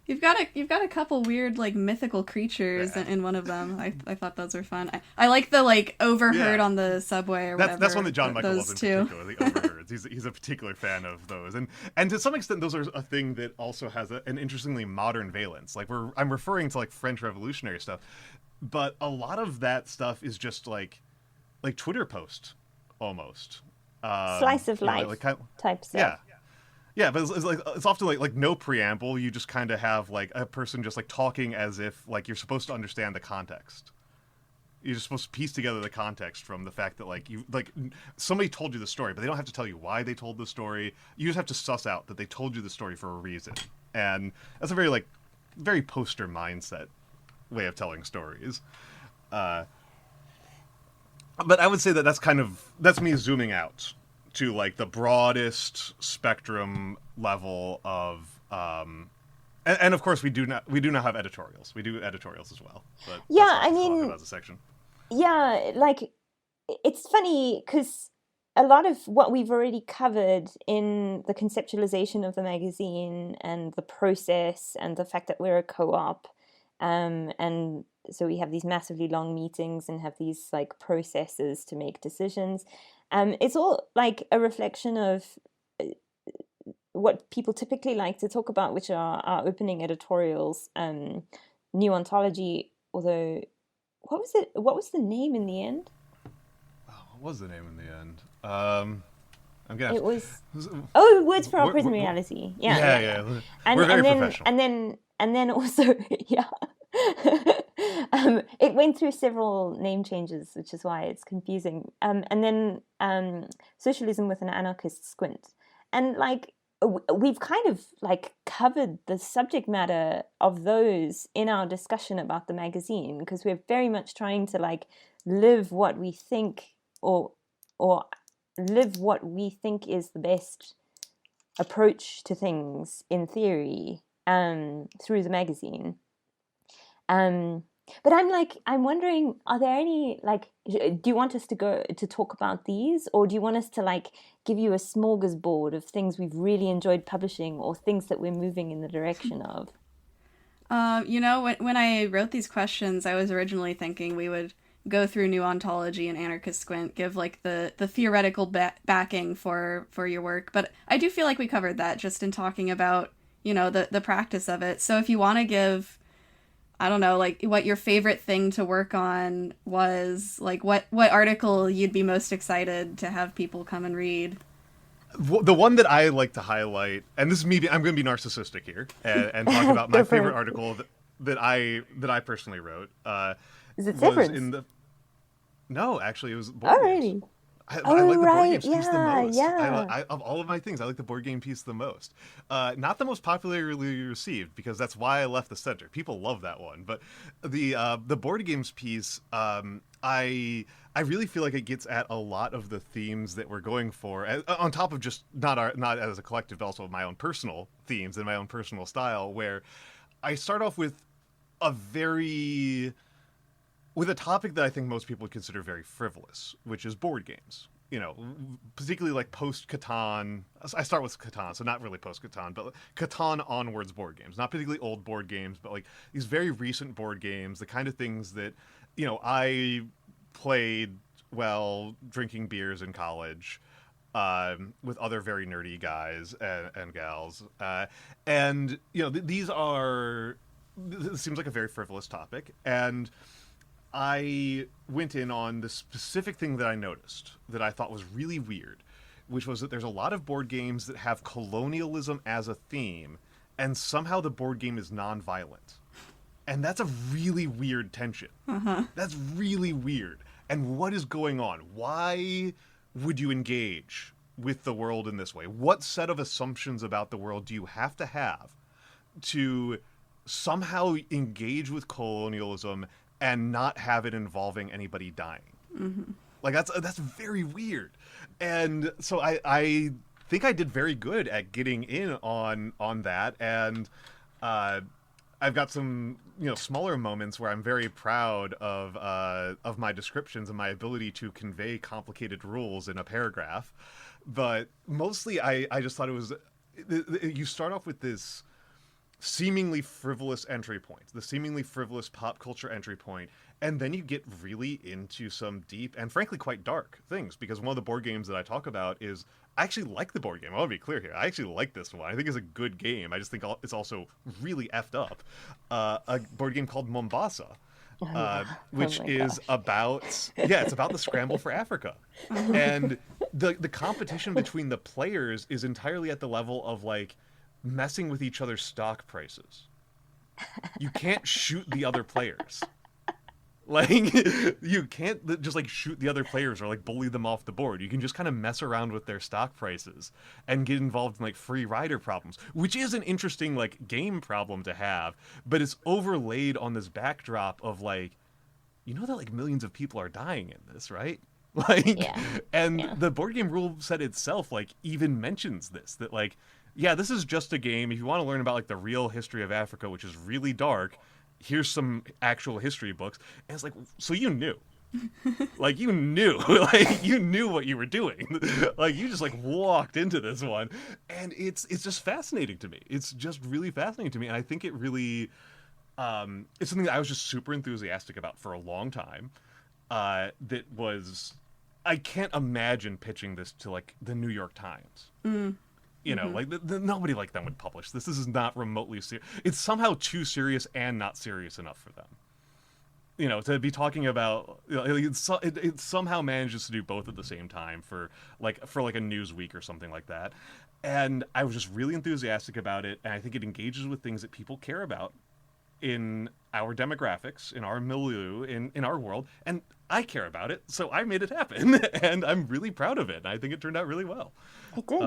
You've got a couple weird like mythical creatures in one of them. I thought those were fun. I like the like overheard on the subway or whatever. That's one that John Michael those loves two. in particular. The overheards. He's a particular fan of those, and to some extent those are a thing that also has an interestingly modern valence. Like I'm referring to like French Revolutionary stuff, but a lot of that stuff is just like Twitter post almost. Slice of life type stuff. Yeah. Yeah, but it's often like no preamble. You just kind of have like a person just like talking as if like you're supposed to understand the context. You're just supposed to piece together the context from the fact that like somebody told you the story, but they don't have to tell you why they told the story. You just have to suss out that they told you the story for a reason, and that's a very poster mindset way of telling stories. But I would say that's me zooming out to like the broadest spectrum level of and of course we do not have editorials. We do editorials as well. But yeah, I mean, as a section. Yeah, like it's funny because a lot of what we've already covered in the conceptualization of the magazine and the process and the fact that we're a co-op, and so we have these massively long meetings and have these like processes to make decisions. It's all like a reflection of what people typically like to talk about, which are our opening editorials, New Ontology. Although, what was it? What was the name in the end? What was the name in the end? I'm gonna. It was Words for Our Prison Reality. Yeah. We're very professional. And then also, yeah. It went through several name changes, which is why it's confusing. And then Socialism with an Anarchist Squint. And like we've kind of like covered the subject matter of those in our discussion about the magazine, because we're very much trying to like live what we think or live what we think is the best approach to things in theory through the magazine. But I'm wondering, are there any, like, do you want us to talk about these, or do you want us to like give you a smorgasbord of things we've really enjoyed publishing or things that we're moving in the direction of? When I wrote these questions, I was originally thinking we would go through New Ontology and Anarchist Squint, give like the theoretical backing for your work. But I do feel like we covered that just in talking about, the practice of it. So if you want to give, I don't know, like what your favorite thing to work on was, like what article you'd be most excited to have people come and read. The one that I like to highlight, and this is me, I'm going to be narcissistic here and talk about my favorite article that I personally wrote. Is it Severance? No, actually, it was board games. I like the board games piece the most. I, of all of my things, I like the board game piece the most. Not the most popularly received, because that's why I left the center. People love that one, but the board games piece, I really feel like it gets at a lot of the themes that we're going for, on top of just not as a collective, but also my own personal themes and my own personal style. Where I start off with with a topic that I think most people would consider very frivolous, which is board games. Particularly like post-Catan. I start with Catan, so not really post-Catan, but Catan onwards board games. Not particularly old board games, but like these very recent board games, the kind of things that, I played while drinking beers in college with other very nerdy guys and gals. This seems like a very frivolous topic, and I went in on the specific thing that I noticed that I thought was really weird, which was that there's a lot of board games that have colonialism as a theme, and somehow the board game is non-violent. And that's a really weird tension. That's really weird. And what is going on? Why would you engage with the world in this way? What set of assumptions about the world do you have to somehow engage with colonialism and not have it involving anybody dying? Like that's very weird. And so I think I did very good at getting in on that, and I've got some smaller moments where I'm very proud of my descriptions and my ability to convey complicated rules in a paragraph. But mostly I just thought it was, you start off with this seemingly frivolous entry point, the seemingly frivolous pop culture entry point, and then you get really into some deep and frankly quite dark things, because one of the board games that I talk about is, I actually like the board game. I want to be clear here. I actually like this one. I think it's a good game. I just think it's also really effed up. A board game called Mombasa, which is about, it's about the scramble for Africa. And the competition between the players is entirely at the level of like messing with each other's stock prices. You can't shoot the other players. Like, you can't just like shoot the other players or like bully them off the board. You can just kind of mess around with their stock prices and get involved in like free rider problems, which is an interesting like game problem to have, but it's overlaid on this backdrop of like, that like millions of people are dying in this, right? Like, the board game rule set itself like even mentions this, that like, this is just a game. If you want to learn about like the real history of Africa, which is really dark, here's some actual history books. And it's like, so you knew. Like, you knew. Like, you knew what you were doing. Like, you just, like, walked into this one. And it's just fascinating to me. It's just really fascinating to me. And I think it really... it's something that I was just super enthusiastic about for a long time. That was... I can't imagine pitching this to, like, the New York Times. Like nobody like them would publish this. This is not remotely serious. It's somehow too serious and not serious enough for them. To be talking about, it somehow manages to do both at the same time for a Newsweek or something like that. And I was just really enthusiastic about it, and I think it engages with things that people care about in our demographics, in our milieu, in our world, and I care about it, so I made it happen, and I'm really proud of it. And I think it turned out really well. It did.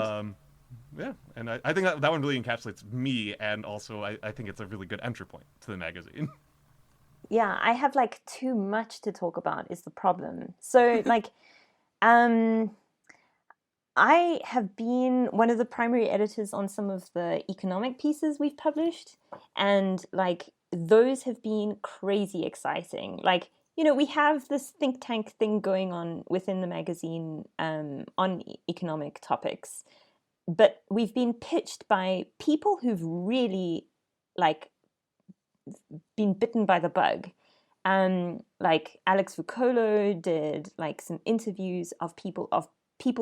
And I think that one really encapsulates me, and also I think it's a really good entry point to the magazine. Yeah, I have like too much to talk about is the problem. So like, I have been one of the primary editors on some of the economic pieces we've published, and like those have been crazy exciting. Like, we have this think tank thing going on within the magazine on economic topics. But we've been pitched by people who've really, like, been bitten by the bug. Like Alex Vucolo did, like, some interviews of people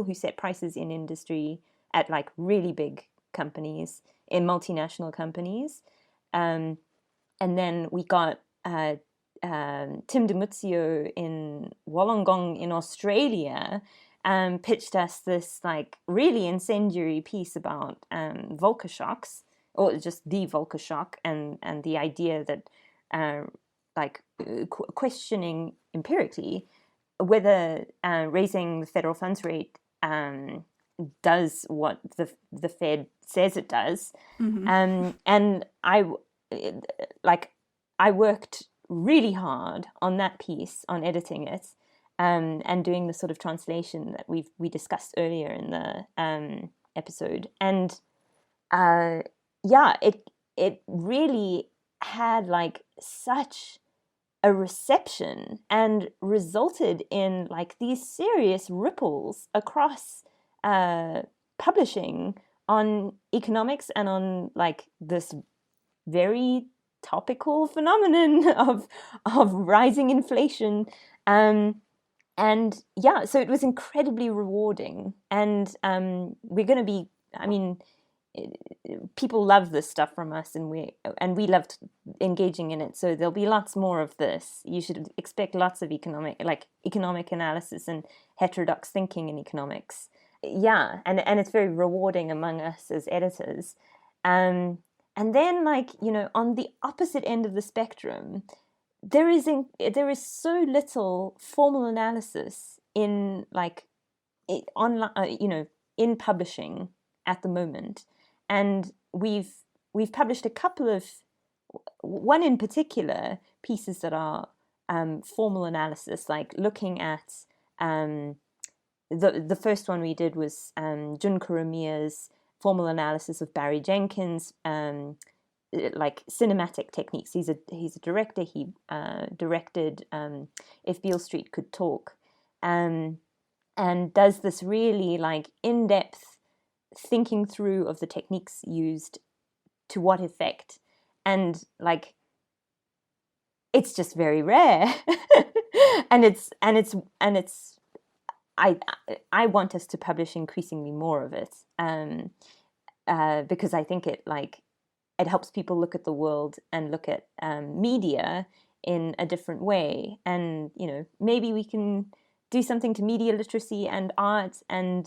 who set prices in industry at, like, really big companies, in multinational companies. And then we got Tim DiMuzio in Wollongong in Australia, pitched us this like really incendiary piece about Volcker shocks, or just the Volcker shock, and the idea that questioning empirically whether raising the federal funds rate does what the Fed says it does. And I worked really hard on that piece, on editing it. And doing the sort of translation that we discussed earlier in the episode, and it really had like such a reception and resulted in like these serious ripples across publishing on economics and on like this very topical phenomenon of rising inflation. And so it was incredibly rewarding. And we're going to be, people love this stuff from us, and we loved engaging in it. So there'll be lots more of this. You should expect lots of economic analysis and heterodox thinking in economics. And it's very rewarding among us as editors. And then, like, you know, on the opposite end of the spectrum, there is so little formal analysis in like online, you know, in publishing at the moment. And we've published a couple of, one in particular, pieces that are formal analysis, like looking at the first one we did was Jun Kuromiya's formal analysis of Barry Jenkins' like cinematic techniques. He's a director. He directed If Beale Street Could Talk, and does this really like in-depth thinking through of the techniques used, to what effect, and like it's just very rare. and it's I want us to publish increasingly more of it, because I think it helps people look at the world and look at media in a different way. And, you know, maybe we can do something to media literacy and art and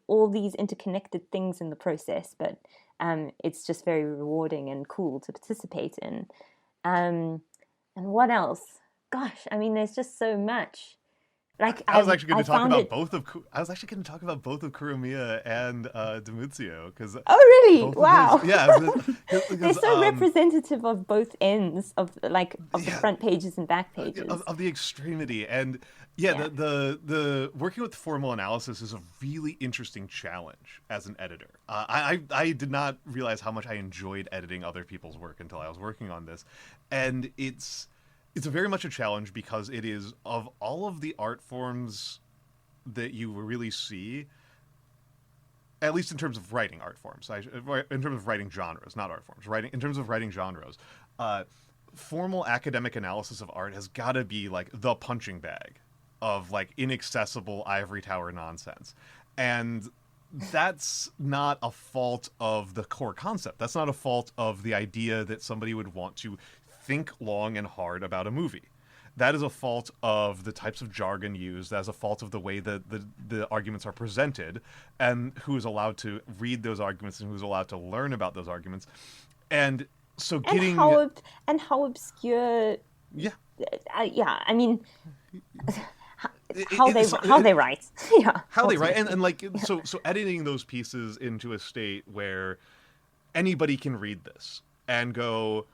all these interconnected things in the process. But it's just very rewarding and cool to participate in. And what else? Gosh, I mean, there's just so much. Like I was actually going to talk about both of Kuromiya and Demuzio, because really, wow, those, they're so representative of both ends of the front pages and back pages of the extremity. And the working with formal analysis is a really interesting challenge as an editor. I did not realize how much I enjoyed editing other people's work until I was working on this, and it's a very much a challenge, because it is, of all of the art forms that you really see, at least in terms of writing art forms, in terms of writing genres, not art forms, in terms of writing genres, formal academic analysis of art has got to be like the punching bag of like inaccessible ivory tower nonsense. And that's not a fault of the core concept. That's not a fault of the idea that somebody would want to think long and hard about a movie. That is a fault of the types of jargon used. That is a fault of the way that the arguments are presented, and who is allowed to read those arguments and who's allowed to learn about those arguments. And so getting... And how obscure... Yeah. I mean... How they write. Yeah. How they write. And like, so editing those pieces into a state where anybody can read this and go,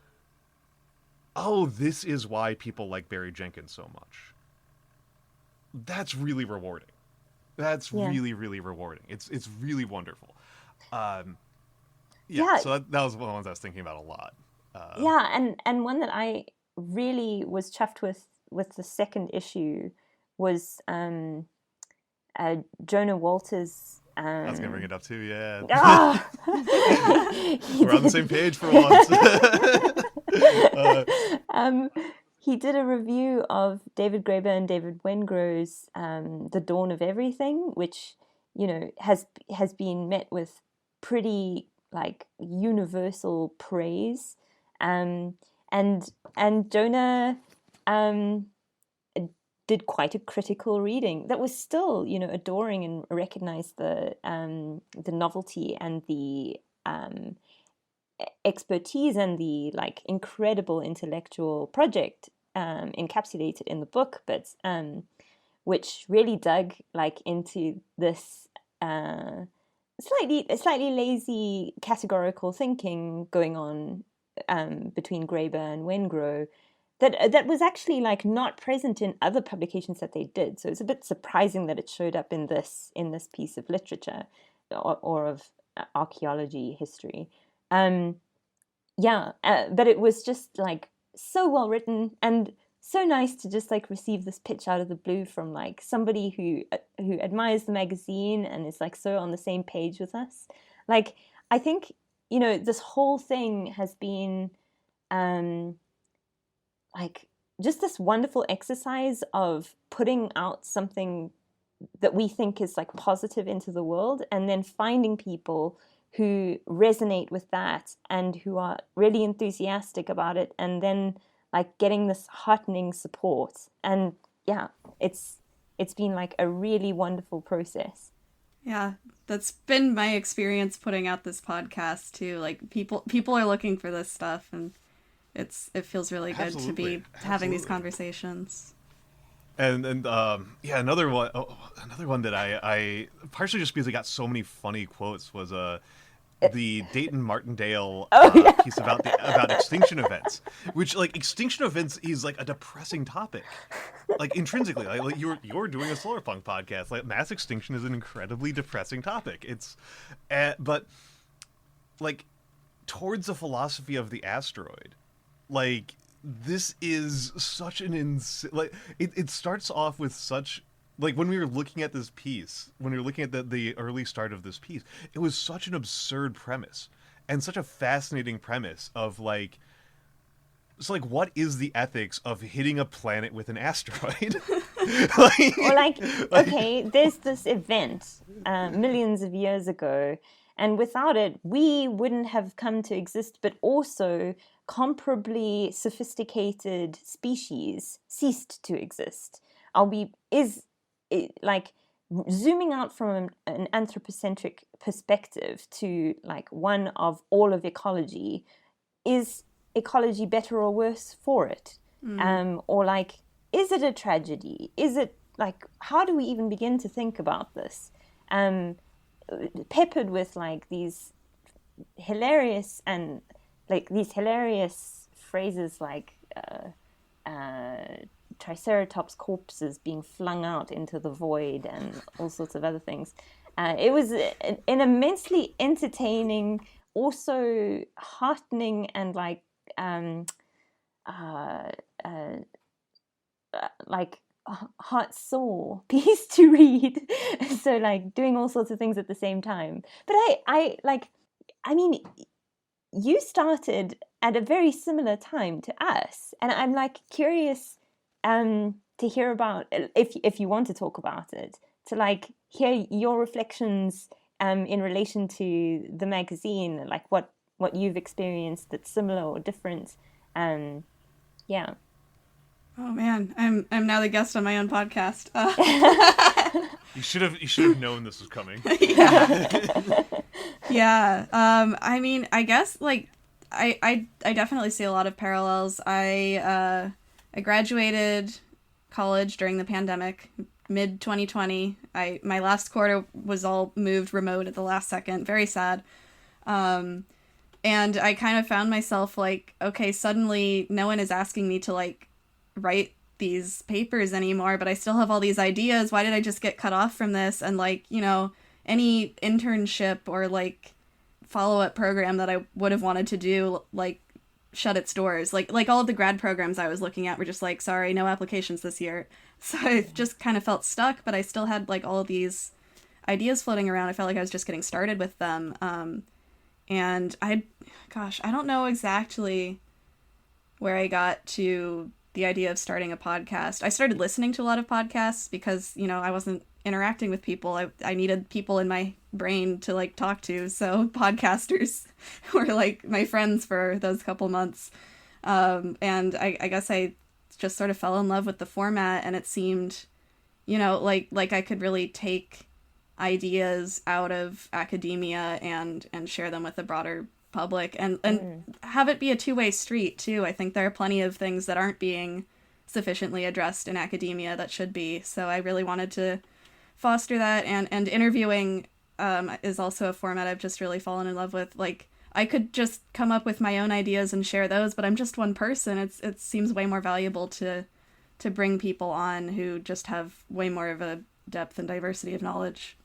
oh, this is why people like Barry Jenkins so much. That's really rewarding. That's really, really rewarding. It's really wonderful. So that was one of the ones I was thinking about a lot. And one that I really was chuffed with the second issue was Jonah Walters. I was going to bring it up too, yeah. Oh! We're on the same page for once. He did a review of David Graeber and David Wengrow's The Dawn of Everything, which, you know, has been met with pretty like universal praise, and Jonah did quite a critical reading that was still, you know, adoring, and recognized the novelty and the expertise and the like incredible intellectual project encapsulated in the book, but which really dug like into this slightly lazy categorical thinking going on between Graeber and Wengrow that was actually like not present in other publications that they did. So it's a bit surprising that it showed up in this piece of literature or of archaeology history. But it was just like so well written and so nice to just like receive this pitch out of the blue from like somebody who admires the magazine and is like so on the same page with us. Like, I think, you know, this whole thing has been like just this wonderful exercise of putting out something that we think is like positive into the world, and then finding people who resonate with that and who are really enthusiastic about it, and then like getting this heartening support. And yeah, it's been like a really wonderful process. Yeah, that's been my experience putting out this podcast too. Like people are looking for this stuff, and it feels really good to Absolutely. be having these Absolutely. conversations. And yeah, another one that I partially just because I got so many funny quotes was the Dayton Martindale Oh yeah. piece about extinction events, which like extinction events is like a depressing topic, like intrinsically. Like you're doing a solar punk podcast. Like mass extinction is an incredibly depressing topic. It's, but like towards the philosophy of the asteroid, like this is such an like it starts off with such like when we were looking at this piece, when we were looking at the early start of this piece, it was such an absurd premise and such a fascinating premise of like, so like what is the ethics of hitting a planet with an asteroid? like, Or like, okay, there's this event millions of years ago, and without it, we wouldn't have come to exist, but also comparably sophisticated species ceased to exist. Are we, is it, like, zooming out from an anthropocentric perspective to like one of all of ecology, is ecology better or worse for it? Or like, is it a tragedy? Is it like, how do we even begin to think about this? Peppered with like these hilarious and like these hilarious phrases like triceratops corpses being flung out into the void and all sorts of other things. It was an immensely entertaining, also heartening and uh, uh, like heart sore piece to read. So like doing all sorts of things at the same time. But I mean, you started at a very similar time to us, and I'm like curious to hear about, if you want to talk about it, to like hear your reflections in relation to the magazine, like what you've experienced that's similar or different. Yeah. Oh man, I'm now the guest on my own podcast. you should have known this was coming. Yeah. Yeah. I mean, I guess like I definitely see a lot of parallels. I graduated college during the pandemic, mid 2020. My last quarter was all moved remote at the last second. Very sad. And I kind of found myself like, okay, suddenly no one is asking me to like write these papers anymore, but I still have all these ideas. Why did I just get cut off from this? And like, any internship or like follow-up program that I would have wanted to do like shut its doors. Like all of the grad programs I was looking at were just like, sorry, no applications this year. So I just kind of felt stuck, but I still had like all of these ideas floating around. I felt like I was just getting started with them. And I don't know exactly where I got to the idea of starting a podcast. I started listening to a lot of podcasts because, I wasn't interacting with people. I needed people in my brain to like talk to. So podcasters were like my friends for those couple months. And I guess I just sort of fell in love with the format, and it seemed, like I could really take ideas out of academia and share them with the broader public and have it be a two-way street too. I think there are plenty of things that aren't being sufficiently addressed in academia that should be. So I really wanted to foster that, and interviewing is also a format I've just really fallen in love with. Like I could just come up with my own ideas and share those, but I'm just one person. It seems way more valuable to bring people on who just have way more of a depth and diversity of knowledge.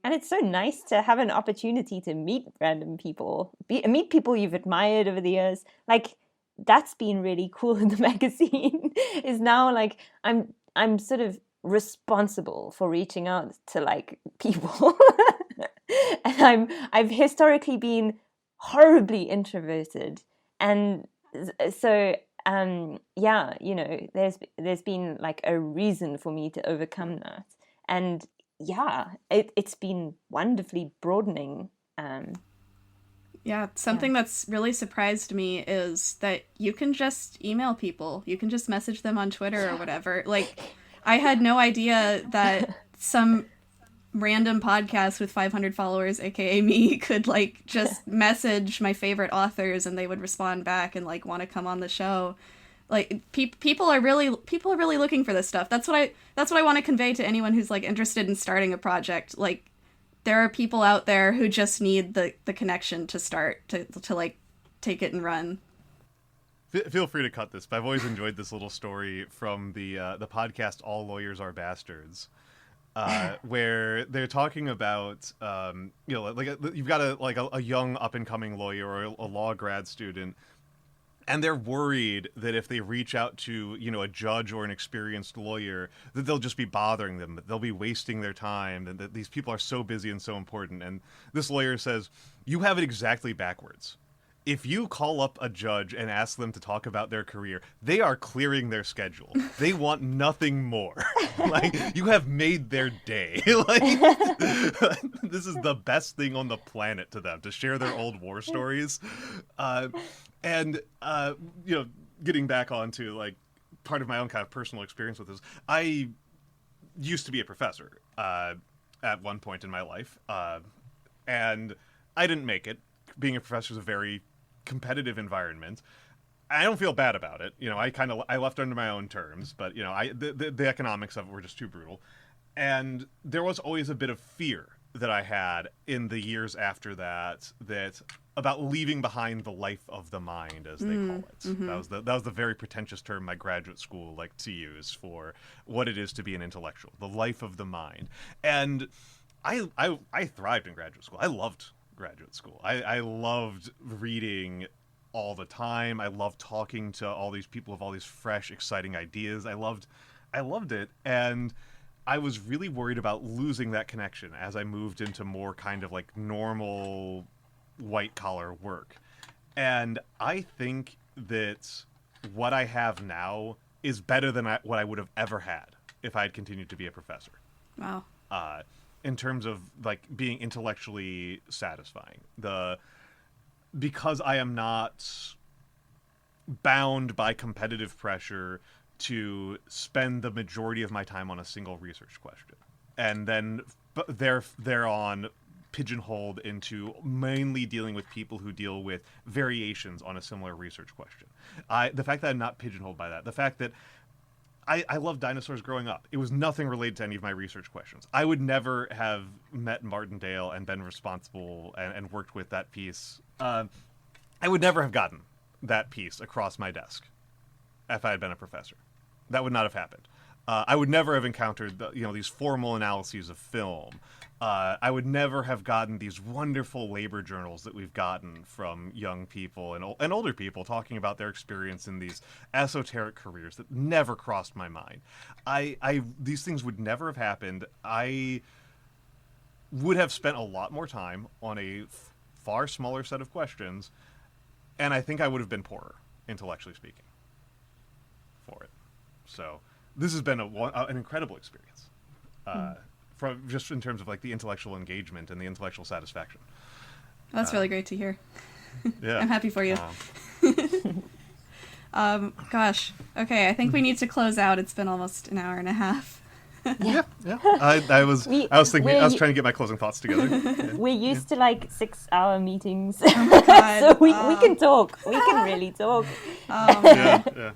And it's so nice to have an opportunity to meet random people, meet people you've admired over the years. Like that's been really cool in the magazine. Is now like I'm sort of responsible for reaching out to like people, and I've historically been horribly introverted, and so yeah, there's been like a reason for me to overcome that, and yeah, it's been wonderfully broadening. Yeah, something that's really surprised me is that you can just email people. You can just message them on Twitter or whatever. Like, I had no idea that some random podcast with 500 followers, aka me, could like just message my favorite authors and they would respond back and like want to come on the show. Like people are really looking for this stuff. That's what I want to convey to anyone who's like interested in starting a project. Like there are people out there who just need the connection to start to like take it and run. Feel free to cut this, but I've always enjoyed this little story from the podcast "All Lawyers Are Bastards," where they're talking about like you've got a young up and coming lawyer or a law grad student, and they're worried that if they reach out to a judge or an experienced lawyer, that they'll just be bothering them, that they'll be wasting their time, and that these people are so busy and so important. And this lawyer says, "You have it exactly backwards. If you call up a judge and ask them to talk about their career, they are clearing their schedule. They want nothing more. Like, you have made their day. Like, this is the best thing on the planet to them, to share their old war stories." And getting back onto like part of my own kind of personal experience with this, I used to be a professor at one point in my life, and I didn't make it. Being a professor is a very competitive environment. I don't feel bad about it. I left under my own terms, but the economics of it were just too brutal. And there was always a bit of fear that I had in the years after that about leaving behind the life of the mind, as they call it. Mm-hmm. That was the very pretentious term my graduate school liked to use for what it is to be an intellectual, the life of the mind. And I thrived in graduate school. I loved graduate school. I loved reading all the time. I loved talking to all these people with all these fresh, exciting ideas. I loved it, and I was really worried about losing that connection as I moved into more kind of like normal white collar work. And I think that what I have now is better than what I would have ever had if I had continued to be a professor. Wow. In terms of like being intellectually satisfying, because I am not bound by competitive pressure to spend the majority of my time on a single research question, and then thereon pigeonholed into mainly dealing with people who deal with variations on a similar research question. The fact that I'm not pigeonholed by that, the fact that I loved dinosaurs growing up. It was nothing related to any of my research questions. I would never have met Martindale and been responsible and worked with that piece. I would never have gotten that piece across my desk if I had been a professor. That would not have happened. I would never have encountered these formal analyses of film. I would never have gotten these wonderful labor journals that we've gotten from young people and older people talking about their experience in these esoteric careers that never crossed my mind. These things would never have happened. I would have spent a lot more time on a far smaller set of questions, and I think I would have been poorer, intellectually speaking, for it. So this has been an incredible experience. From just in terms of like the intellectual engagement and the intellectual satisfaction. That's really great to hear. Yeah. I'm happy for you. Gosh. Okay, I think we need to close out. It's been almost an hour and a half. Yeah. I was trying to get my closing thoughts together. Yeah. We're used to like 6-hour meetings. Oh my God. So we can talk. We can really talk. Oh, man.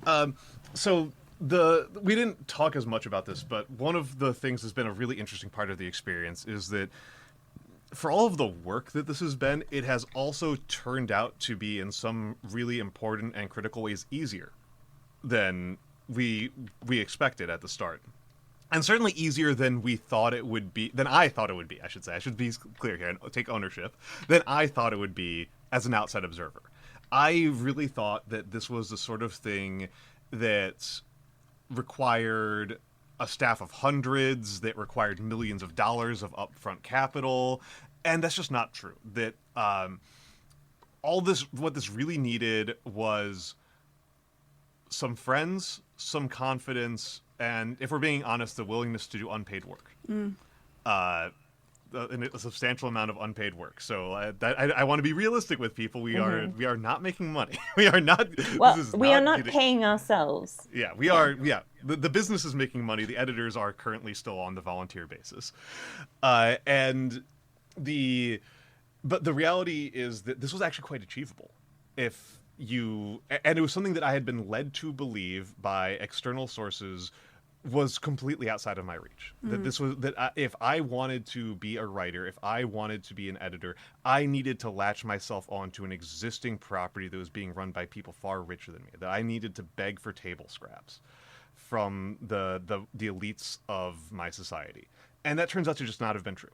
Yeah. So we didn't talk as much about this, but one of the things that's been a really interesting part of the experience is that for all of the work that this has been, it has also turned out to be in some really important and critical ways easier than we expected at the start. And certainly easier than we thought it would be, than I thought it would be, I should say. I should be clear here and take ownership, than I thought it would be as an outside observer. I really thought that this was the sort of thing that required a staff of hundreds, that required millions of dollars of upfront capital, and that's just not true. That what this really needed was some friends, some confidence, and if we're being honest, the willingness to do unpaid work. a substantial amount of unpaid work. So I want to be realistic with people. We are not making money. We are not. Well, this is we are not paying ourselves. Yeah, we are. Yeah, the business is making money. The editors are currently still on the volunteer basis, but the reality is that this was actually quite achievable. And it was something that I had been led to believe by external sources was completely outside of my reach. If I wanted to be a writer, if I wanted to be an editor, I needed to latch myself onto an existing property that was being run by people far richer than me. That I needed to beg for table scraps from the elites of my society, and that turns out to just not have been true.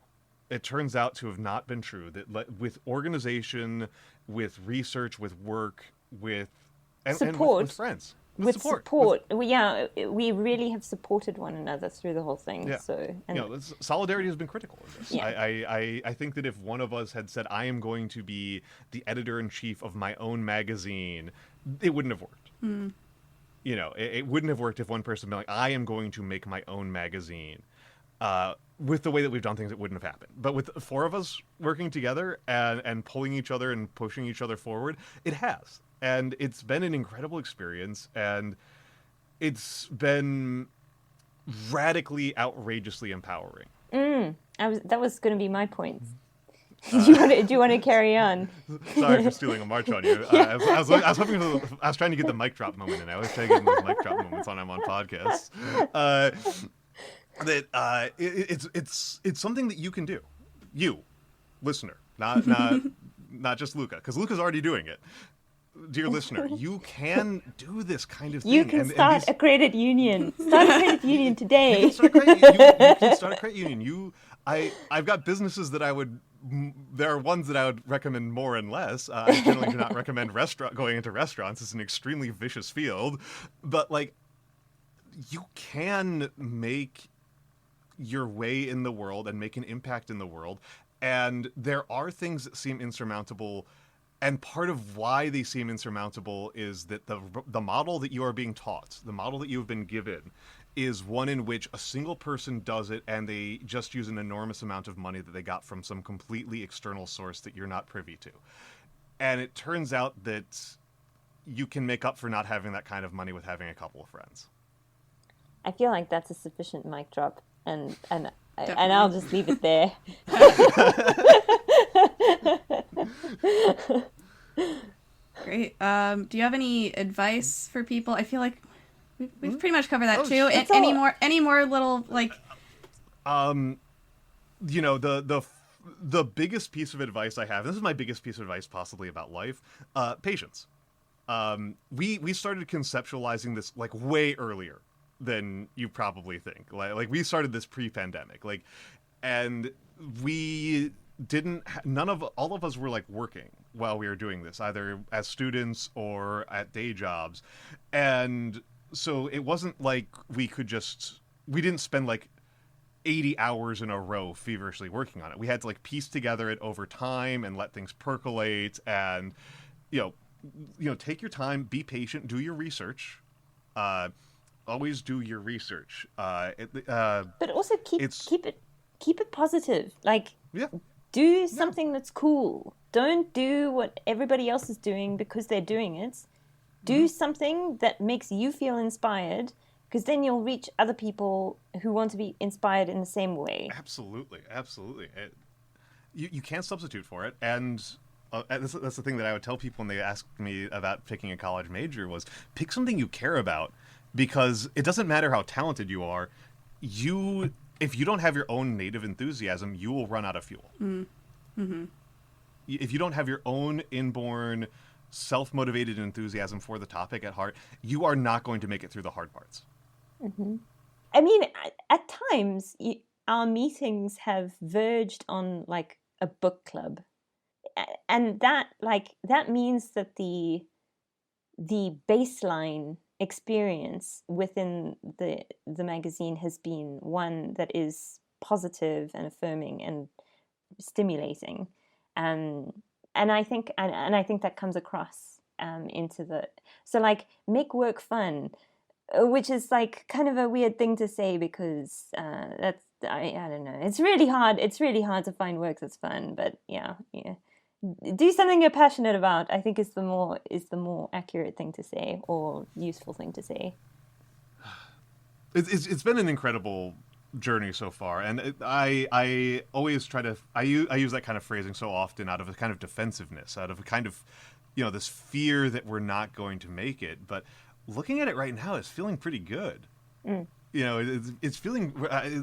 It turns out to have not been true. That with organization, with research, with work, with support, and with friends. With support. We really have supported one another through the whole thing. Yeah. So, solidarity has been critical in this. Yeah. I think that if one of us had said, I am going to be the editor-in-chief of my own magazine, it wouldn't have worked. Mm. It wouldn't have worked if one person had been like, I am going to make my own magazine. With the way that we've done things, it wouldn't have happened. But with 4 of us working together and pulling each other and pushing each other forward, it has. And it's been an incredible experience, and it's been radically, outrageously empowering. That was going to be my point. Do you want to carry on? Sorry for stealing a march on you. I was trying to get the mic drop moment, and I always try to get those mic drop moments when I'm on podcasts. It's something that you can do, you listener, not just Luca, because Luca's already doing it. Dear listener, you can do this kind of thing. You can start a credit union. Start a credit union today. You can start a credit union. I've got businesses that there are ones that I would recommend more and less. I generally do not recommend going into restaurants. It's an extremely vicious field. But, you can make your way in the world and make an impact in the world. And there are things that seem insurmountable. And part of why they seem insurmountable is that the model that you are being taught, the model that you have been given, is one in which a single person does it and they just use an enormous amount of money that they got from some completely external source that you're not privy to. And it turns out that you can make up for not having that kind of money with having a couple of friends. I feel like that's a sufficient mic drop, and I'll just leave it there. Great. Do you have any advice for people? I feel like we've pretty much covered that too. Any more little the biggest piece of advice I have, this is my biggest piece of advice possibly about life, patience. We started conceptualizing this way earlier than you probably think. Like we started this pre-pandemic, and we didn't. All of us were working while we were doing this, either as students or at day jobs, and so it wasn't like we didn't spend 80 hours in a row feverishly working on it. We had to piece together it over time and let things percolate, and take your time, be patient, do your research. Always do your research. But also keep it positive. Do something that's cool. Don't do what everybody else is doing because they're doing it. Do something that makes you feel inspired, because then you'll reach other people who want to be inspired in the same way. Absolutely. You can't substitute for it. And that's the thing that I would tell people when they ask me about picking a college major was, pick something you care about, because it doesn't matter how talented you are. If you don't have your own native enthusiasm, you will run out of fuel. Mm-hmm. If you don't have your own inborn, self-motivated enthusiasm for the topic at heart, you are not going to make it through the hard parts. Mm-hmm. I mean, at times, our meetings have verged on a book club. And that means that the baseline experience within the magazine has been one that is positive and affirming and stimulating, and I think that comes across into make work fun, which is kind of a weird thing to say, because I don't know. It's really hard. It's really hard to find work that's fun. But yeah. Do something you're passionate about. I think is the more accurate thing to say, or useful thing to say. It's been an incredible journey so far, and I always try to I use that kind of phrasing so often out of a kind of defensiveness, out of a kind of this fear that we're not going to make it. But looking at it right now, it's feeling pretty good. Mm. It's feeling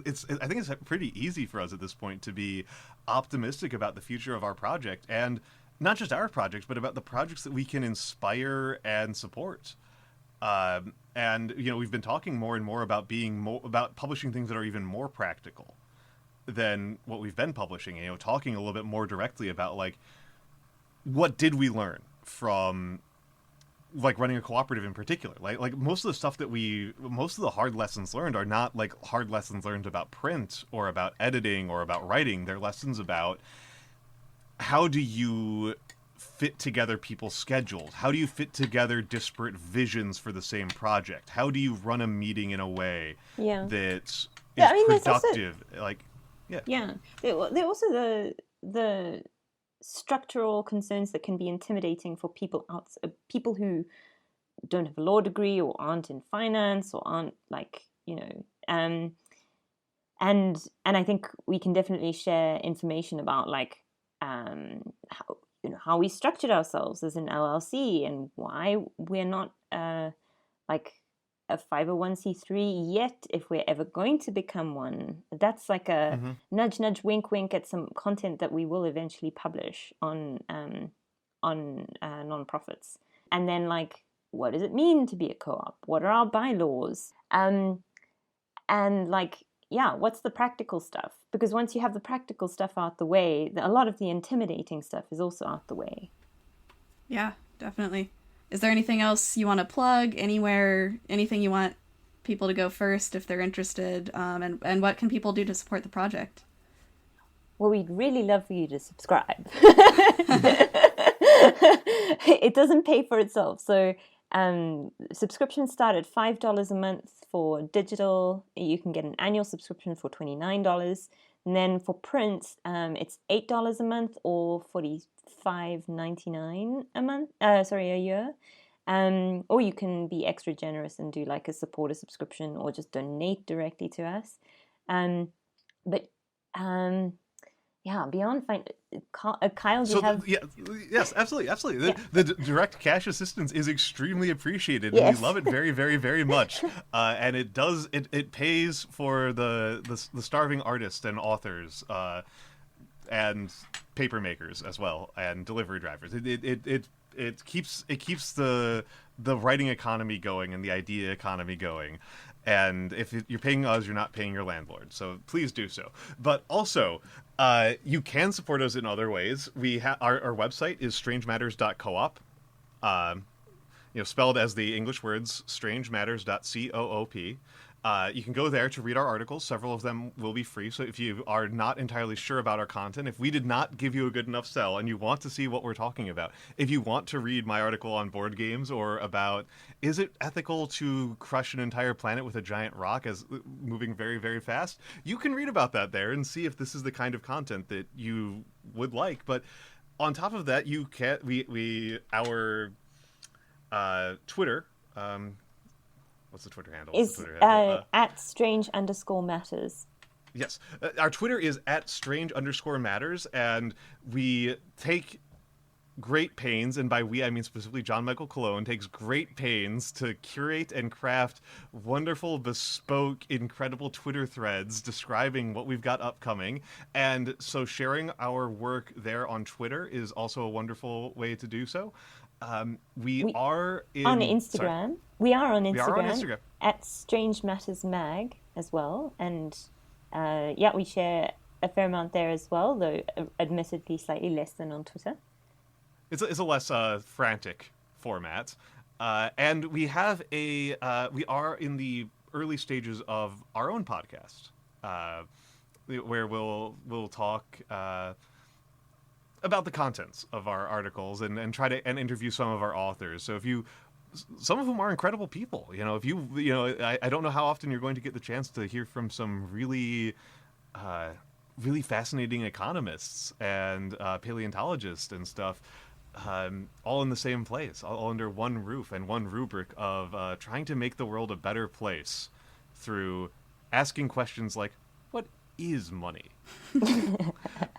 it's I think it's pretty easy for us at this point to be optimistic about the future of our project, and not just our projects, but about the projects that we can inspire and support. And we've been talking more and more about about publishing things that are even more practical than what we've been publishing. Talking a little bit more directly about like what did we learn from like running a cooperative in particular. Like most of the hard lessons learned are not like hard lessons learned about print or about editing or about writing. They're lessons about how do you fit together people's schedules? How do you fit together disparate visions for the same project? How do you run a meeting in a way that is productive? There are also the structural concerns that can be intimidating for people who don't have a law degree or aren't in finance or aren't and I think we can definitely share information about like how we structured ourselves as an LLC and why we're not like a 501c3 yet, if we're ever going to become one. That's like a nudge, nudge, wink, wink at some content that we will eventually publish on nonprofits. And then like, what does it mean to be a co-op? What are our bylaws? And like, what's the practical stuff? Because once you have the practical stuff out the way, a lot of the intimidating stuff is also out the way. Yeah, definitely. Is there anything else you want to plug? Anywhere, anything you want people to go first if they're interested? And what can people do to support the project? Well, we'd really love for you to subscribe. It doesn't pay for itself. So subscriptions start at $5 a month for digital. You can get an annual subscription for $29. And then for print, it's $8 a month or $45.99 a year. Or you can be extra generous and do like a supporter subscription or just donate directly to us. Beyond Kyle, do you have? Yes, absolutely. The direct cash assistance is extremely appreciated, and we love it very, very, very much. And it pays for the starving artists and authors, and paper makers as well, and delivery drivers. It keeps the writing economy going and the idea economy going. And if you're paying us, you're not paying your landlord. So please do so. But also, you can support us in other ways. Our website is strangematters.coop. Spelled as the English words strangematters.coop. You can go there to read our articles. Several of them will be free. So if you are not entirely sure about our content, if we did not give you a good enough sell and you want to see what we're talking about, if you want to read my article on board games or about is it ethical to crush an entire planet with a giant rock as moving very, very fast, you can read about that there and see if this is the kind of content that you would like. But on top of that, you can our Twitter. What's the Twitter handle? Is at strange_matters. Yes. Our Twitter is at strange_matters, and we take great pains, and by we I mean specifically John Michael Cologne, takes great pains to curate and craft wonderful, bespoke, incredible Twitter threads describing what we've got upcoming. And so sharing our work there on Twitter is also a wonderful way to do so. We are on Instagram. Sorry. We are on Instagram at Strange Matters Mag as well, and we share a fair amount there as well, though admittedly slightly less than on Twitter. It's a less frantic format, and we have we are in the early stages of our own podcast, where we'll talk about the contents of our articles and try to interview some of our authors. So some of whom are incredible people. I don't know how often you're going to get the chance to hear from some really really fascinating economists and paleontologists and stuff, all in the same place, all under one roof and one rubric of trying to make the world a better place through asking questions like, what is money?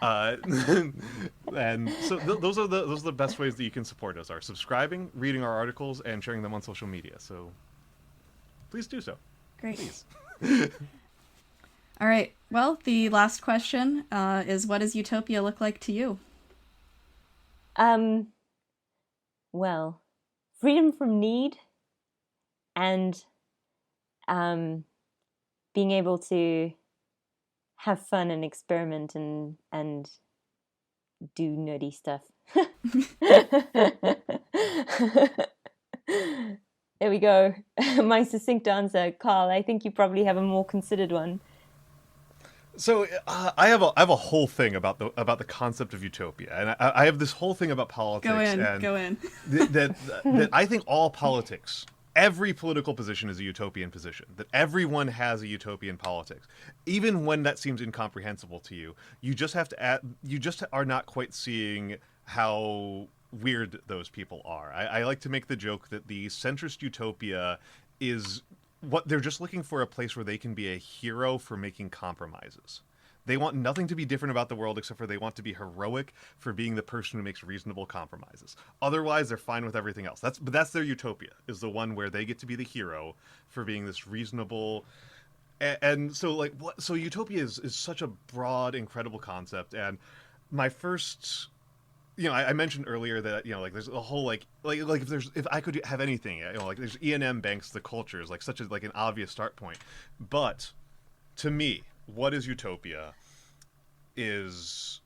And so those are the best ways that you can support us, are subscribing, reading our articles, and sharing them on social media. So please do so. Great. Please. All right. Well, the last question is, what does utopia look like to you? Well, freedom from need and being able to have fun and experiment and do nerdy stuff. There we go. My succinct answer. Carl, I think you probably have a more considered one. So I have a whole thing about the concept of utopia, and I have this whole thing about politics. Go in. that I think all politics, every political position is a utopian position. That everyone has a utopian politics, even when that seems incomprehensible to you. You just have to you just are not quite seeing how weird those people are. I like to make the joke that the centrist utopia is what they're just looking for, a place where they can be a hero for making compromises. They want nothing to be different about the world except for they want to be heroic for being the person who makes reasonable compromises. Otherwise, they're fine with everything else. That's their utopia, is the one where they get to be the hero for being this reasonable. And so so utopia is such a broad, incredible concept. And my first, I mentioned earlier that, there's a whole, if I could have anything, there's E&M banks, the cultures, such as, an obvious start point. But to me, what is utopia is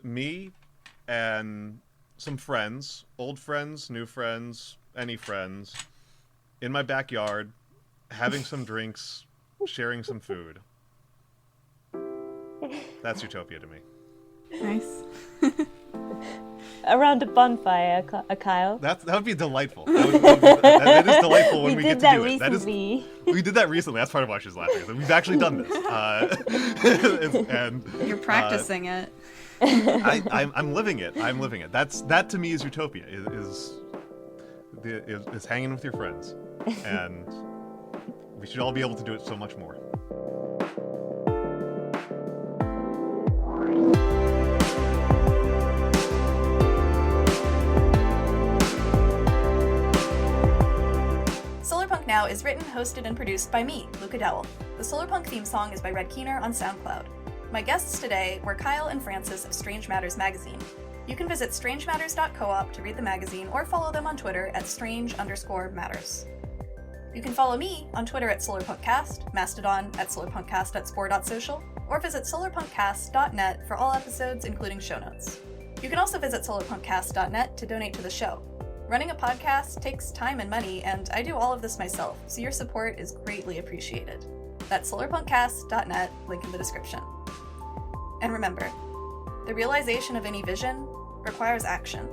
me and some friends, old friends, new friends, any friends, in my backyard, having some drinks, sharing some food. That's utopia to me. Nice. Around a bonfire, Kyle. That would be delightful. That is delightful when we get to do it. Recently. We did that recently. That's part of why she's laughing. We've actually done this. And you're practicing it. I'm living it. I'm living it. That to me is utopia. Is hanging with your friends, and we should all be able to do it so much more. Solarpunk Now is written, hosted, and produced by me, Luca Dowell. The Solarpunk theme song is by Red Keener on SoundCloud. My guests today were Kyle and Francis of Strange Matters magazine. You can visit strangematters.coop to read the magazine or follow them on Twitter at strange_matters. You can follow me on Twitter at SolarpunkCast, Mastodon at solarpunkcast@spore.social, or visit solarpunkcast.net for all episodes, including show notes. You can also visit solarpunkcast.net to donate to the show. Running a podcast takes time and money, and I do all of this myself, so your support is greatly appreciated. That's solarpunkcast.net, link in the description. And remember, the realization of any vision requires action.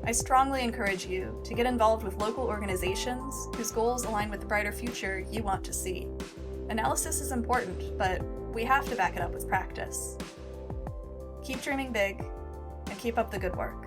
I strongly encourage you to get involved with local organizations whose goals align with the brighter future you want to see. Analysis is important, but we have to back it up with practice. Keep dreaming big, and keep up the good work.